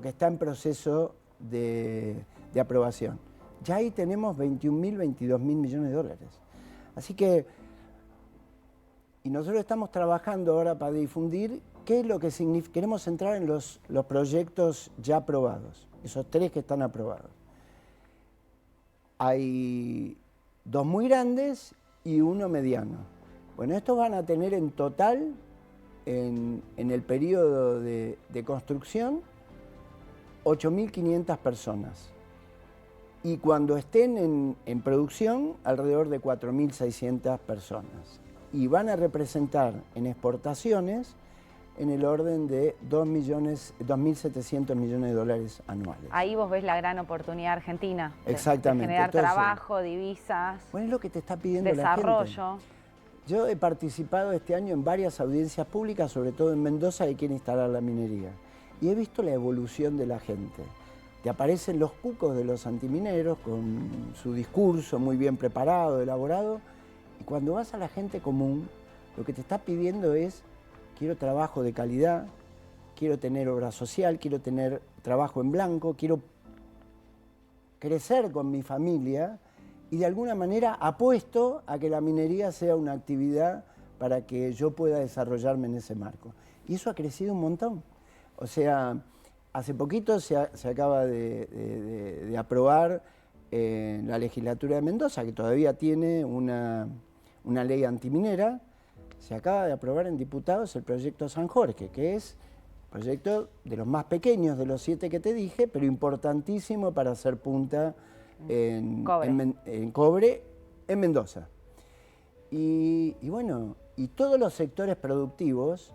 Speaker 10: está en proceso de aprobación. Ya ahí tenemos 21.000, 22.000 millones de dólares. Así que, y nosotros estamos trabajando ahora para difundir qué es lo que significa. Queremos entrar en los proyectos ya aprobados, esos 3 que están aprobados. Hay 2 muy grandes y 1 mediano. Bueno, estos van a tener en total, en el periodo de construcción, 8.500 personas. Y cuando estén en producción, alrededor de 4.600 personas. Y van a representar en exportaciones en el orden de 2.700 millones de dólares anuales.
Speaker 1: Ahí vos ves la gran oportunidad argentina.
Speaker 10: Exactamente.
Speaker 1: De generar
Speaker 10: Entonces,
Speaker 1: trabajo, divisas,
Speaker 10: bueno, es lo que te está pidiendo
Speaker 1: desarrollo.
Speaker 10: La gente. Yo he participado este año en varias audiencias públicas, sobre todo en Mendoza, que quiere instalar la minería. Y he visto la evolución de la gente. Te aparecen los cucos de los antimineros con su discurso muy bien preparado, elaborado. Y cuando vas a la gente común, lo que te está pidiendo es: quiero trabajo de calidad, quiero tener obra social, quiero tener trabajo en blanco, quiero crecer con mi familia y de alguna manera apuesto a que la minería sea una actividad para que yo pueda desarrollarme en ese marco. Y eso ha crecido un montón. O sea, hace poquito se acaba de aprobar en la legislatura de Mendoza, que todavía tiene una ley antiminera. Se acaba de aprobar en diputados el proyecto San Jorge, que es un proyecto de los más pequeños de los 7 que te dije, pero importantísimo para hacer punta en cobre en Mendoza. Y bueno, y todos los sectores productivos,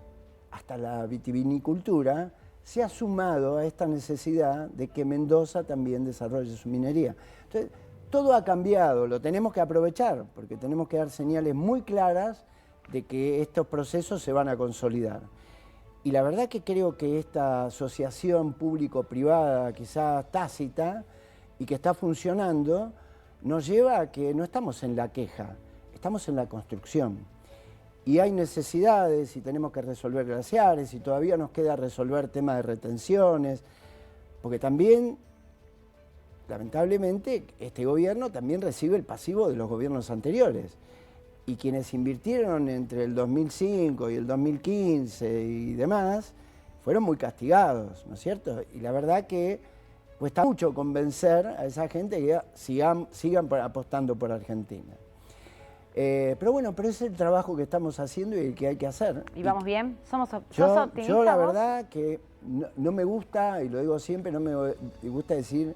Speaker 10: hasta la vitivinicultura, se ha sumado a esta necesidad de que Mendoza también desarrolle su minería. Entonces, todo ha cambiado, lo tenemos que aprovechar, porque tenemos que dar señales muy claras de que estos procesos se van a consolidar. Y la verdad que creo que esta asociación público-privada, quizás tácita, y que está funcionando, nos lleva a que no estamos en la queja, estamos en la construcción. Y hay necesidades y tenemos que resolver glaciares y todavía nos queda resolver temas de retenciones, porque también, lamentablemente, este gobierno también recibe el pasivo de los gobiernos anteriores. Y quienes invirtieron entre el 2005 y el 2015 y demás, fueron muy castigados, ¿no es cierto? Y la verdad que cuesta mucho convencer a esa gente que sigan apostando por Argentina. Pero bueno, pero ese es el trabajo que estamos haciendo y el que hay que hacer.
Speaker 1: ¿Y vamos bien? ¿Sos optimistas?
Speaker 10: Yo la verdad que no me gusta, y lo digo siempre, no me gusta decir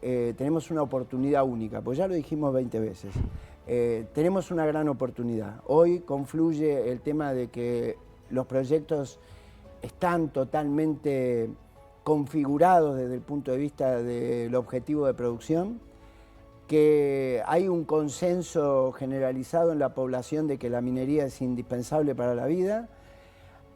Speaker 10: tenemos una oportunidad única, pues ya lo dijimos 20 veces. Tenemos una gran oportunidad. Hoy confluye el tema de que los proyectos están totalmente configurados desde el punto de vista del objetivo de producción, que hay un consenso generalizado en la población de que la minería es indispensable para la vida.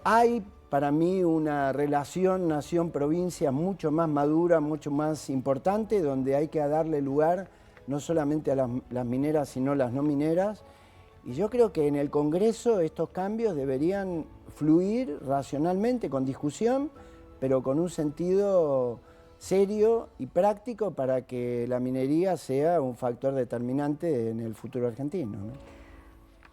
Speaker 10: Hay para mí una relación nación-provincia mucho más madura, mucho más importante, donde hay que darle lugar no solamente a las mineras, sino a las no mineras. Y yo creo que en el Congreso estos cambios deberían fluir racionalmente, con discusión, pero con un sentido serio y práctico para que la minería sea un factor determinante en el futuro argentino, ¿no?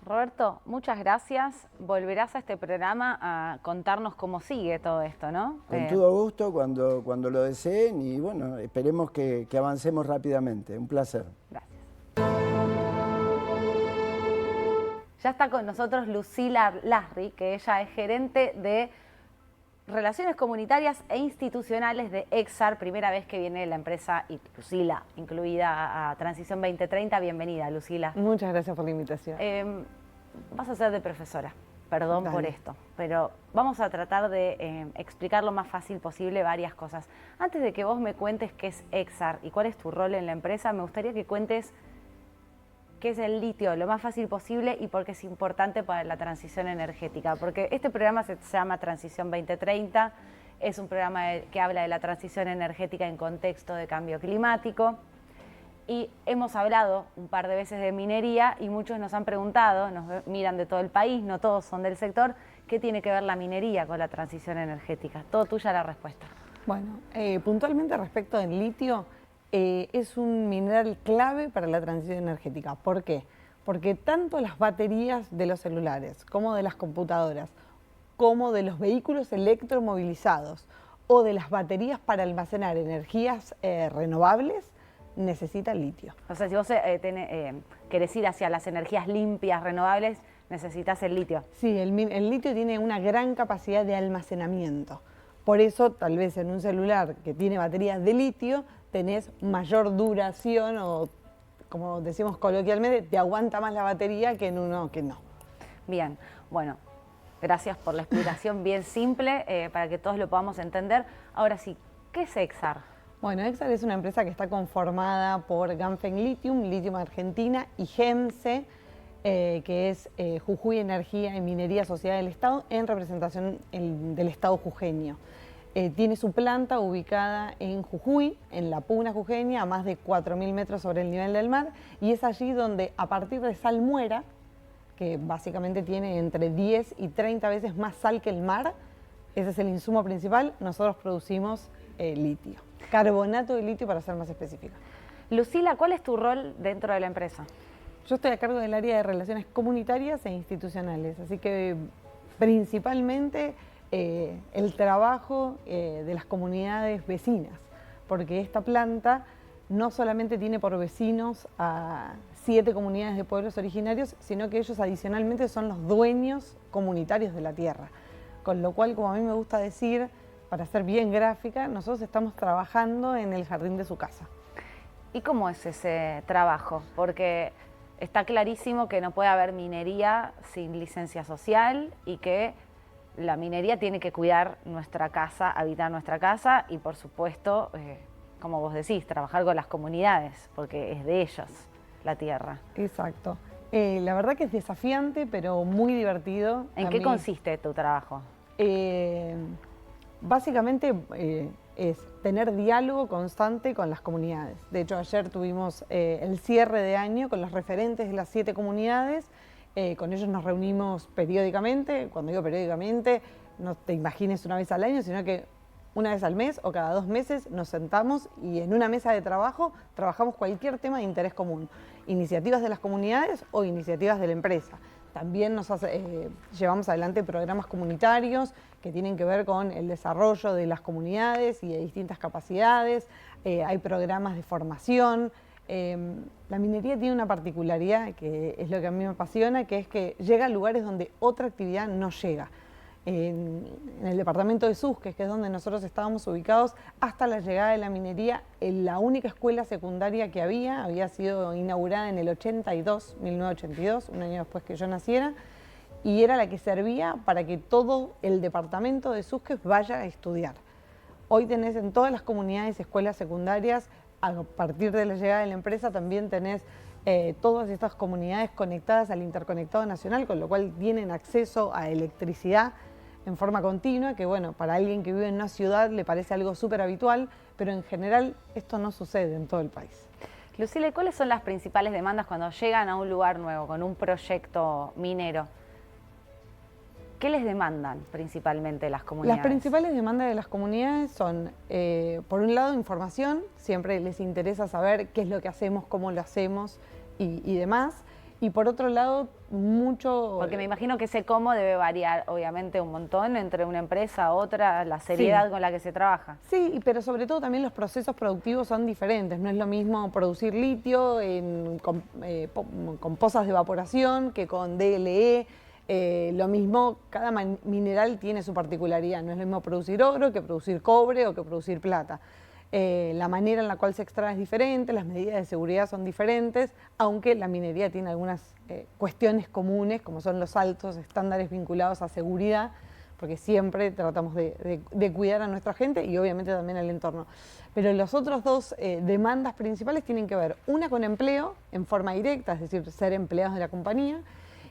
Speaker 1: Roberto, muchas gracias. Volverás a este programa a contarnos cómo sigue todo esto, ¿no?
Speaker 10: Con todo gusto, cuando lo deseen, y bueno, esperemos que avancemos rápidamente. Un placer.
Speaker 1: Gracias. Ya está con nosotros Lucila Lasri, que ella es gerente de Relaciones Comunitarias e Institucionales de Exar, primera vez que viene la empresa y Lucila, incluida a Transición 2030. Bienvenida, Lucila.
Speaker 11: Muchas gracias por la invitación.
Speaker 1: Vas a ser de profesora, perdón por esto, pero vamos a tratar de explicar lo más fácil posible varias cosas. Antes de que vos me cuentes qué es Exar y cuál es tu rol en la empresa, me gustaría que cuentes qué es el litio lo más fácil posible y por qué es importante para la transición energética. Porque este programa se llama Transición 2030, es un programa que habla de la transición energética en contexto de cambio climático. Y hemos hablado un par de veces de minería y muchos nos han preguntado, nos miran de todo el país, no todos son del sector, ¿qué tiene que ver la minería con la transición energética? Todo tuya la respuesta.
Speaker 11: Bueno, puntualmente respecto del litio, es un mineral clave para la transición energética. ¿Por qué? Porque tanto las baterías de los celulares, como de las computadoras, como de los vehículos electromovilizados o de las baterías para almacenar energías renovables, necesita litio.
Speaker 1: O sea, si vos querés ir hacia las energías limpias, renovables, necesitas el litio.
Speaker 11: Sí, el litio tiene una gran capacidad de almacenamiento. Por eso, tal vez en un celular que tiene baterías de litio, tenés mayor duración o, como decimos coloquialmente, te aguanta más la batería que en uno que no.
Speaker 1: Bien, bueno, gracias por la explicación bien simple para que todos lo podamos entender. Ahora sí, ¿qué es Exar?
Speaker 11: Bueno, Exar es una empresa que está conformada por Ganfeng Lithium, Lithium Argentina, y GEMSE, que es Jujuy Energía y Minería Sociedad del Estado, en representación del Estado jujeño. Tiene su planta ubicada en Jujuy, en la Puna jujeña, a más de 4.000 metros sobre el nivel del mar, y es allí donde, a partir de salmuera, que básicamente tiene entre 10 y 30 veces más sal que el mar, ese es el insumo principal, nosotros producimos litio. Carbonato de litio, para ser más específica.
Speaker 1: Lucila, ¿cuál es tu rol dentro de la empresa?
Speaker 11: Yo estoy a cargo del área de relaciones comunitarias e institucionales, así que principalmente el trabajo de las comunidades vecinas, porque esta planta no solamente tiene por vecinos a 7 comunidades de pueblos originarios, sino que ellos adicionalmente son los dueños comunitarios de la tierra. Con lo cual, como a mí me gusta decir, para ser bien gráfica, nosotros estamos trabajando en el jardín de su casa.
Speaker 1: ¿Y cómo es ese trabajo? Porque está clarísimo que no puede haber minería sin licencia social y que la minería tiene que cuidar nuestra casa, habitar nuestra casa y, por supuesto, como vos decís, trabajar con las comunidades, porque es de ellos la tierra.
Speaker 11: Exacto. La verdad que es desafiante, pero muy divertido.
Speaker 1: ¿En qué consiste tu trabajo?
Speaker 11: Básicamente es tener diálogo constante con las comunidades. De hecho, ayer tuvimos el cierre de año con los referentes de las 7 comunidades. Con ellos nos reunimos periódicamente. Cuando digo periódicamente, no te imagines una vez al año, sino que una vez al mes o cada 2 meses nos sentamos y en una mesa de trabajo trabajamos cualquier tema de interés común. Iniciativas de las comunidades o iniciativas de la empresa. También llevamos adelante programas comunitarios que tienen que ver con el desarrollo de las comunidades y de distintas capacidades. Hay programas de formación. La minería tiene una particularidad que es lo que a mí me apasiona, que es que llega a lugares donde otra actividad no llega. En el departamento de Susques, que es donde nosotros estábamos ubicados, hasta la llegada de la minería, la única escuela secundaria que había sido inaugurada en el 1982, un año después que yo naciera, y era la que servía para que todo el departamento de Susques vaya a estudiar. Hoy tenés en todas las comunidades escuelas secundarias. A partir de la llegada de la empresa también tenés todas estas comunidades conectadas al interconectado nacional, con lo cual tienen acceso a electricidad en forma continua, que bueno, para alguien que vive en una ciudad le parece algo súper habitual, pero en general esto no sucede en todo el país.
Speaker 1: Lucila, ¿cuáles son las principales demandas cuando llegan a un lugar nuevo, con un proyecto minero? ¿Qué les demandan principalmente las comunidades?
Speaker 11: Las principales demandas de las comunidades son, por un lado, información. Siempre les interesa saber qué es lo que hacemos, cómo lo hacemos y demás. Y por otro lado, mucho...
Speaker 1: Porque me imagino que ese cómo debe variar, obviamente, un montón entre una empresa a otra, la seriedad con la que se trabaja.
Speaker 11: Sí, pero sobre todo también los procesos productivos son diferentes. No es lo mismo producir litio con pozas de evaporación que con DLE. Lo mismo, cada mineral tiene su particularidad. No es lo mismo producir oro que producir cobre o que producir plata. La manera en la cual se extrae es diferente, las medidas de seguridad son diferentes, aunque la minería tiene algunas cuestiones comunes, como son los altos estándares vinculados a seguridad, porque siempre tratamos de cuidar a nuestra gente y obviamente también al entorno. Pero los otros dos demandas principales tienen que ver, una con empleo en forma directa, es decir, ser empleados de la compañía,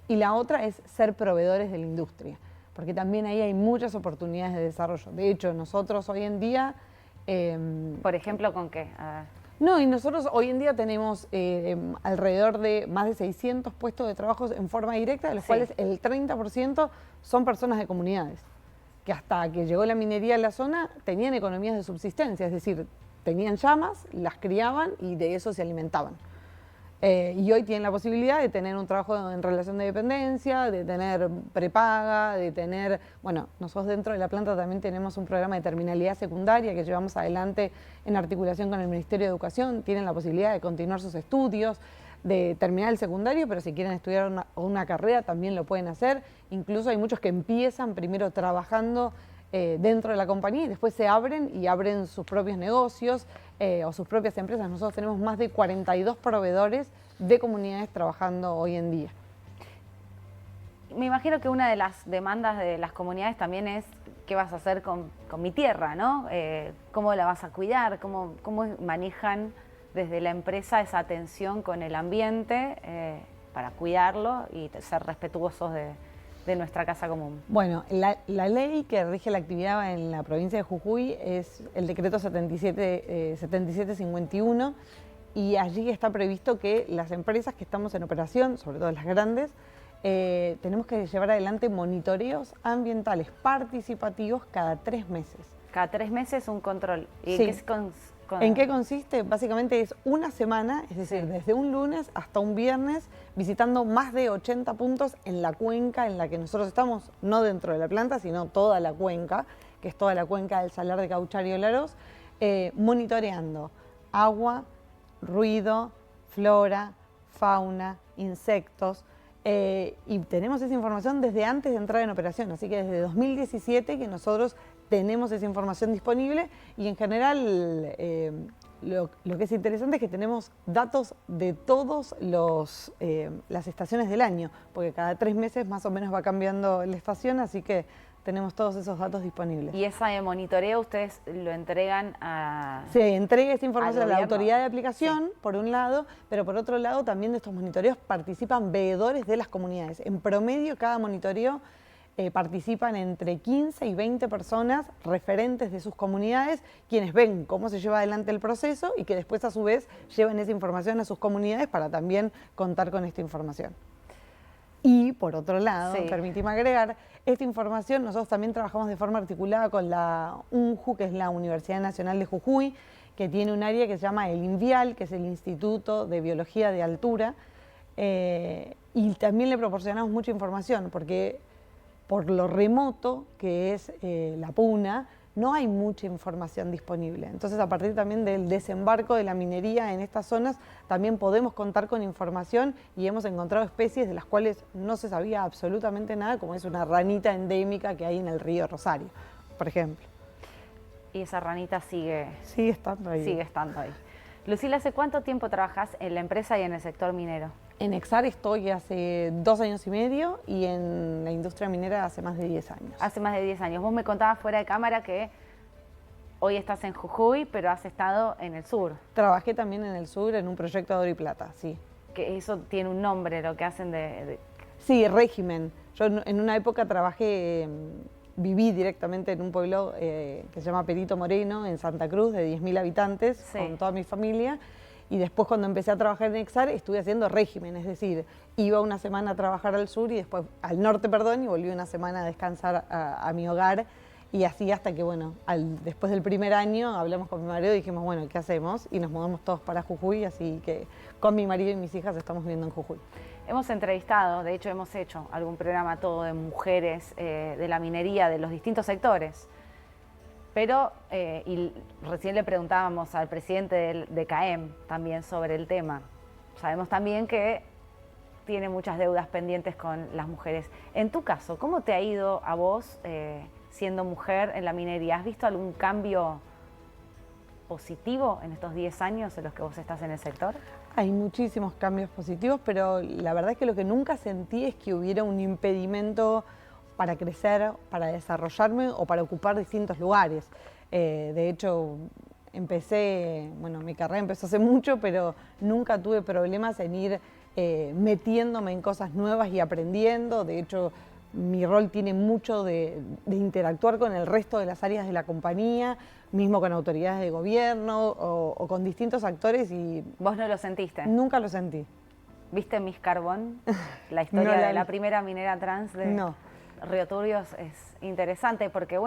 Speaker 11: y la otra es ser proveedores de la industria, porque también ahí hay muchas oportunidades de desarrollo. De hecho, nosotros hoy en día...
Speaker 1: Por ejemplo, ¿con qué?
Speaker 11: No, y nosotros hoy en día tenemos alrededor de más de 600 puestos de trabajo en forma directa, de los cuales el 30% son personas de comunidades, que hasta que llegó la minería a la zona tenían economías de subsistencia, es decir, tenían llamas, las criaban y de eso se alimentaban. Y hoy tienen la posibilidad de tener un trabajo en relación de dependencia, de tener prepaga, de tener... Bueno, nosotros dentro de la planta también tenemos un programa de terminalidad secundaria que llevamos adelante en articulación con el Ministerio de Educación. Tienen la posibilidad de continuar sus estudios, de terminar el secundario, pero si quieren estudiar una carrera también lo pueden hacer. Incluso hay muchos que empiezan primero trabajando dentro de la compañía y después se abren y abren sus propios negocios o sus propias empresas. Nosotros tenemos más de 42 proveedores de comunidades trabajando hoy en día.
Speaker 1: Me imagino que una de las demandas de las comunidades también es qué vas a hacer con mi tierra, ¿no? ¿Cómo la vas a cuidar? ¿Cómo manejan desde la empresa esa atención con el ambiente para cuidarlo y ser respetuosos de nuestra casa común?
Speaker 11: Bueno, la ley que rige la actividad en la provincia de Jujuy es el decreto 7751 y allí está previsto que las empresas que estamos en operación, sobre todo las grandes, tenemos que llevar adelante monitoreos ambientales participativos cada 3 meses.
Speaker 1: Cada 3 meses un control. ¿Y
Speaker 11: sí.
Speaker 1: ¿En
Speaker 11: qué consiste? Básicamente es una semana, es decir, desde un lunes hasta un viernes, visitando más de 80 puntos en la cuenca en la que nosotros estamos, no dentro de la planta, sino toda la cuenca, que es toda la cuenca del Salar de Cauchari y Olaroz, monitoreando agua, ruido, flora, fauna, insectos, y tenemos esa información desde antes de entrar en operación, así que desde 2017 que nosotros tenemos esa información disponible y en general lo que es interesante es que tenemos datos de todas las estaciones del año, porque cada 3 meses más o menos va cambiando la estación, así que tenemos todos esos datos disponibles.
Speaker 1: ¿Y ese monitoreo ustedes lo entregan a...?
Speaker 11: Se entrega esta información a la autoridad de aplicación, por un lado, pero por otro lado también de estos monitoreos participan veedores de las comunidades. En promedio, cada monitoreo participan entre 15 y 20 personas referentes de sus comunidades, quienes ven cómo se lleva adelante el proceso y que después a su vez llevan esa información a sus comunidades para también contar con esta información. Y por otro lado, permíteme agregar, esta información nosotros también trabajamos de forma articulada con la UNJU, que es la Universidad Nacional de Jujuy, que tiene un área que se llama el INVIAL, que es el Instituto de Biología de Altura, y también le proporcionamos mucha información, porque por lo remoto que es la puna, no hay mucha información disponible. Entonces, a partir también del desembarco de la minería en estas zonas, también podemos contar con información y hemos encontrado especies de las cuales no se sabía absolutamente nada, como es una ranita endémica que hay en el río Rosario, por ejemplo.
Speaker 1: Y esa ranita sigue
Speaker 11: estando ahí.
Speaker 1: Sigue estando ahí. Lucila, ¿hace cuánto tiempo trabajas en la empresa y en el sector minero?
Speaker 11: En Exar estoy hace 2 años y medio y en la industria minera hace más de 10 años.
Speaker 1: Hace más de 10 años. Vos me contabas fuera de cámara que hoy estás en Jujuy, pero has estado en el sur.
Speaker 11: Trabajé también en el sur en un proyecto de oro y plata, sí.
Speaker 1: Que eso tiene un nombre, lo que hacen
Speaker 11: Sí, régimen. Yo en una época trabajé, viví directamente en un pueblo que se llama Perito Moreno, en Santa Cruz, de 10.000 habitantes, con toda mi familia. Y después cuando empecé a trabajar en Exar estuve haciendo régimen, es decir, iba una semana a trabajar al sur y después al norte, perdón, y volví una semana a descansar a mi hogar. Y así hasta que, bueno, después del primer año hablamos con mi marido y dijimos, bueno, ¿qué hacemos? Y nos mudamos todos para Jujuy, así que con mi marido y mis hijas estamos viviendo en Jujuy.
Speaker 1: Hemos entrevistado, de hecho hemos hecho algún programa todo de mujeres de la minería, de los distintos sectores. Pero, y recién le preguntábamos al presidente de CAEM también sobre el tema. Sabemos también que tiene muchas deudas pendientes con las mujeres. En tu caso, ¿cómo te ha ido a vos siendo mujer en la minería? ¿Has visto algún cambio positivo en estos 10 años en los que vos estás en el sector?
Speaker 11: Hay muchísimos cambios positivos, pero la verdad es que lo que nunca sentí es que hubiera un impedimento para crecer, para desarrollarme o para ocupar distintos lugares. De hecho, mi carrera empezó hace mucho, pero nunca tuve problemas en ir metiéndome en cosas nuevas y aprendiendo. De hecho, mi rol tiene mucho de interactuar con el resto de las áreas de la compañía, mismo con autoridades de gobierno o con distintos actores. Y
Speaker 1: ¿vos no lo sentiste?
Speaker 11: Nunca lo sentí.
Speaker 1: ¿Viste Miss Carbón? La historia de la primera minera trans de Río Turbios es interesante porque,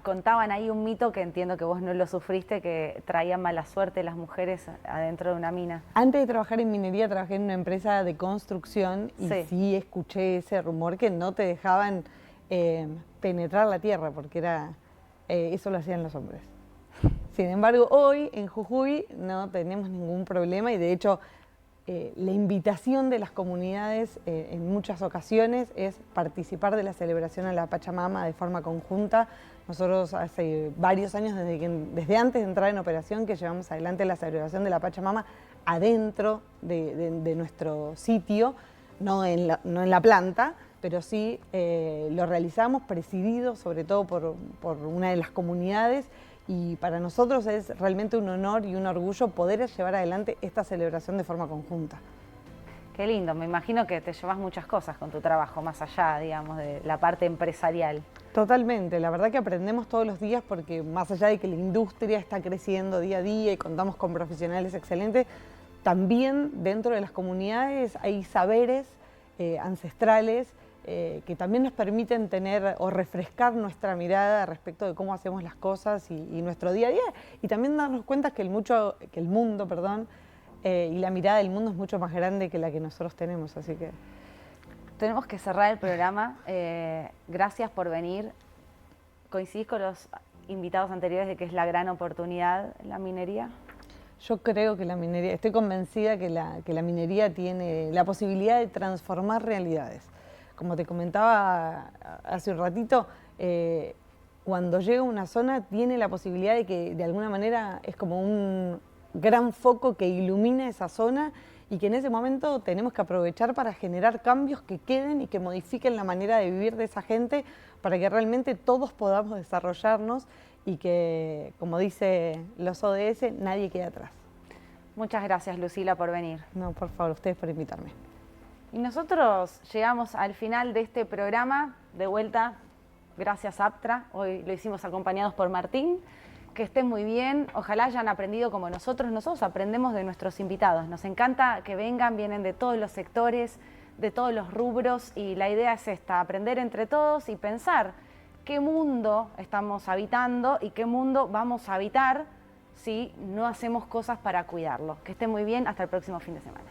Speaker 1: contaban ahí un mito que entiendo que vos no lo sufriste, que traían mala suerte las mujeres adentro de una mina.
Speaker 11: Antes de trabajar en minería, trabajé en una empresa de construcción y sí escuché ese rumor que no te dejaban penetrar la tierra porque eso lo hacían los hombres. Sin embargo, hoy en Jujuy no tenemos ningún problema y de hecho la invitación de las comunidades en muchas ocasiones es participar de la celebración a la Pachamama de forma conjunta. Nosotros hace varios años, desde antes de entrar en operación, que llevamos adelante la celebración de la Pachamama adentro de nuestro sitio, no en la planta, pero sí lo realizamos presidido sobre todo por una de las comunidades. Y para nosotros es realmente un honor y un orgullo poder llevar adelante esta celebración de forma conjunta.
Speaker 1: Qué lindo, me imagino que te llevas muchas cosas con tu trabajo, más allá, digamos, de la parte empresarial.
Speaker 11: Totalmente, la verdad que aprendemos todos los días porque más allá de que la industria está creciendo día a día y contamos con profesionales excelentes, también dentro de las comunidades hay saberes ancestrales que también nos permiten tener o refrescar nuestra mirada respecto de cómo hacemos las cosas y nuestro día a día, y también darnos cuenta que el mundo y la mirada del mundo es mucho más grande que la que nosotros tenemos, así que...
Speaker 1: Tenemos que cerrar el programa. Gracias por venir. ¿Coincidís con los invitados anteriores de que es la gran oportunidad la minería?
Speaker 11: Yo creo que la minería, estoy convencida que la minería tiene la posibilidad de transformar realidades. Como te comentaba hace un ratito, cuando llega a una zona tiene la posibilidad de que de alguna manera es como un gran foco que ilumina esa zona y que en ese momento tenemos que aprovechar para generar cambios que queden y que modifiquen la manera de vivir de esa gente para que realmente todos podamos desarrollarnos y que, como dice los ODS, nadie quede atrás.
Speaker 1: Muchas gracias, Lucila, por venir.
Speaker 11: No, por favor, ustedes por invitarme.
Speaker 1: Y nosotros llegamos al final de este programa. De vuelta, gracias Aptra. Hoy lo hicimos acompañados por Martín. Que estén muy bien. Ojalá hayan aprendido como nosotros. Nosotros aprendemos de nuestros invitados. Nos encanta que vengan, vienen de todos los sectores, de todos los rubros. Y la idea es esta, aprender entre todos y pensar qué mundo estamos habitando y qué mundo vamos a habitar si no hacemos cosas para cuidarlo. Que estén muy bien. Hasta el próximo fin de semana.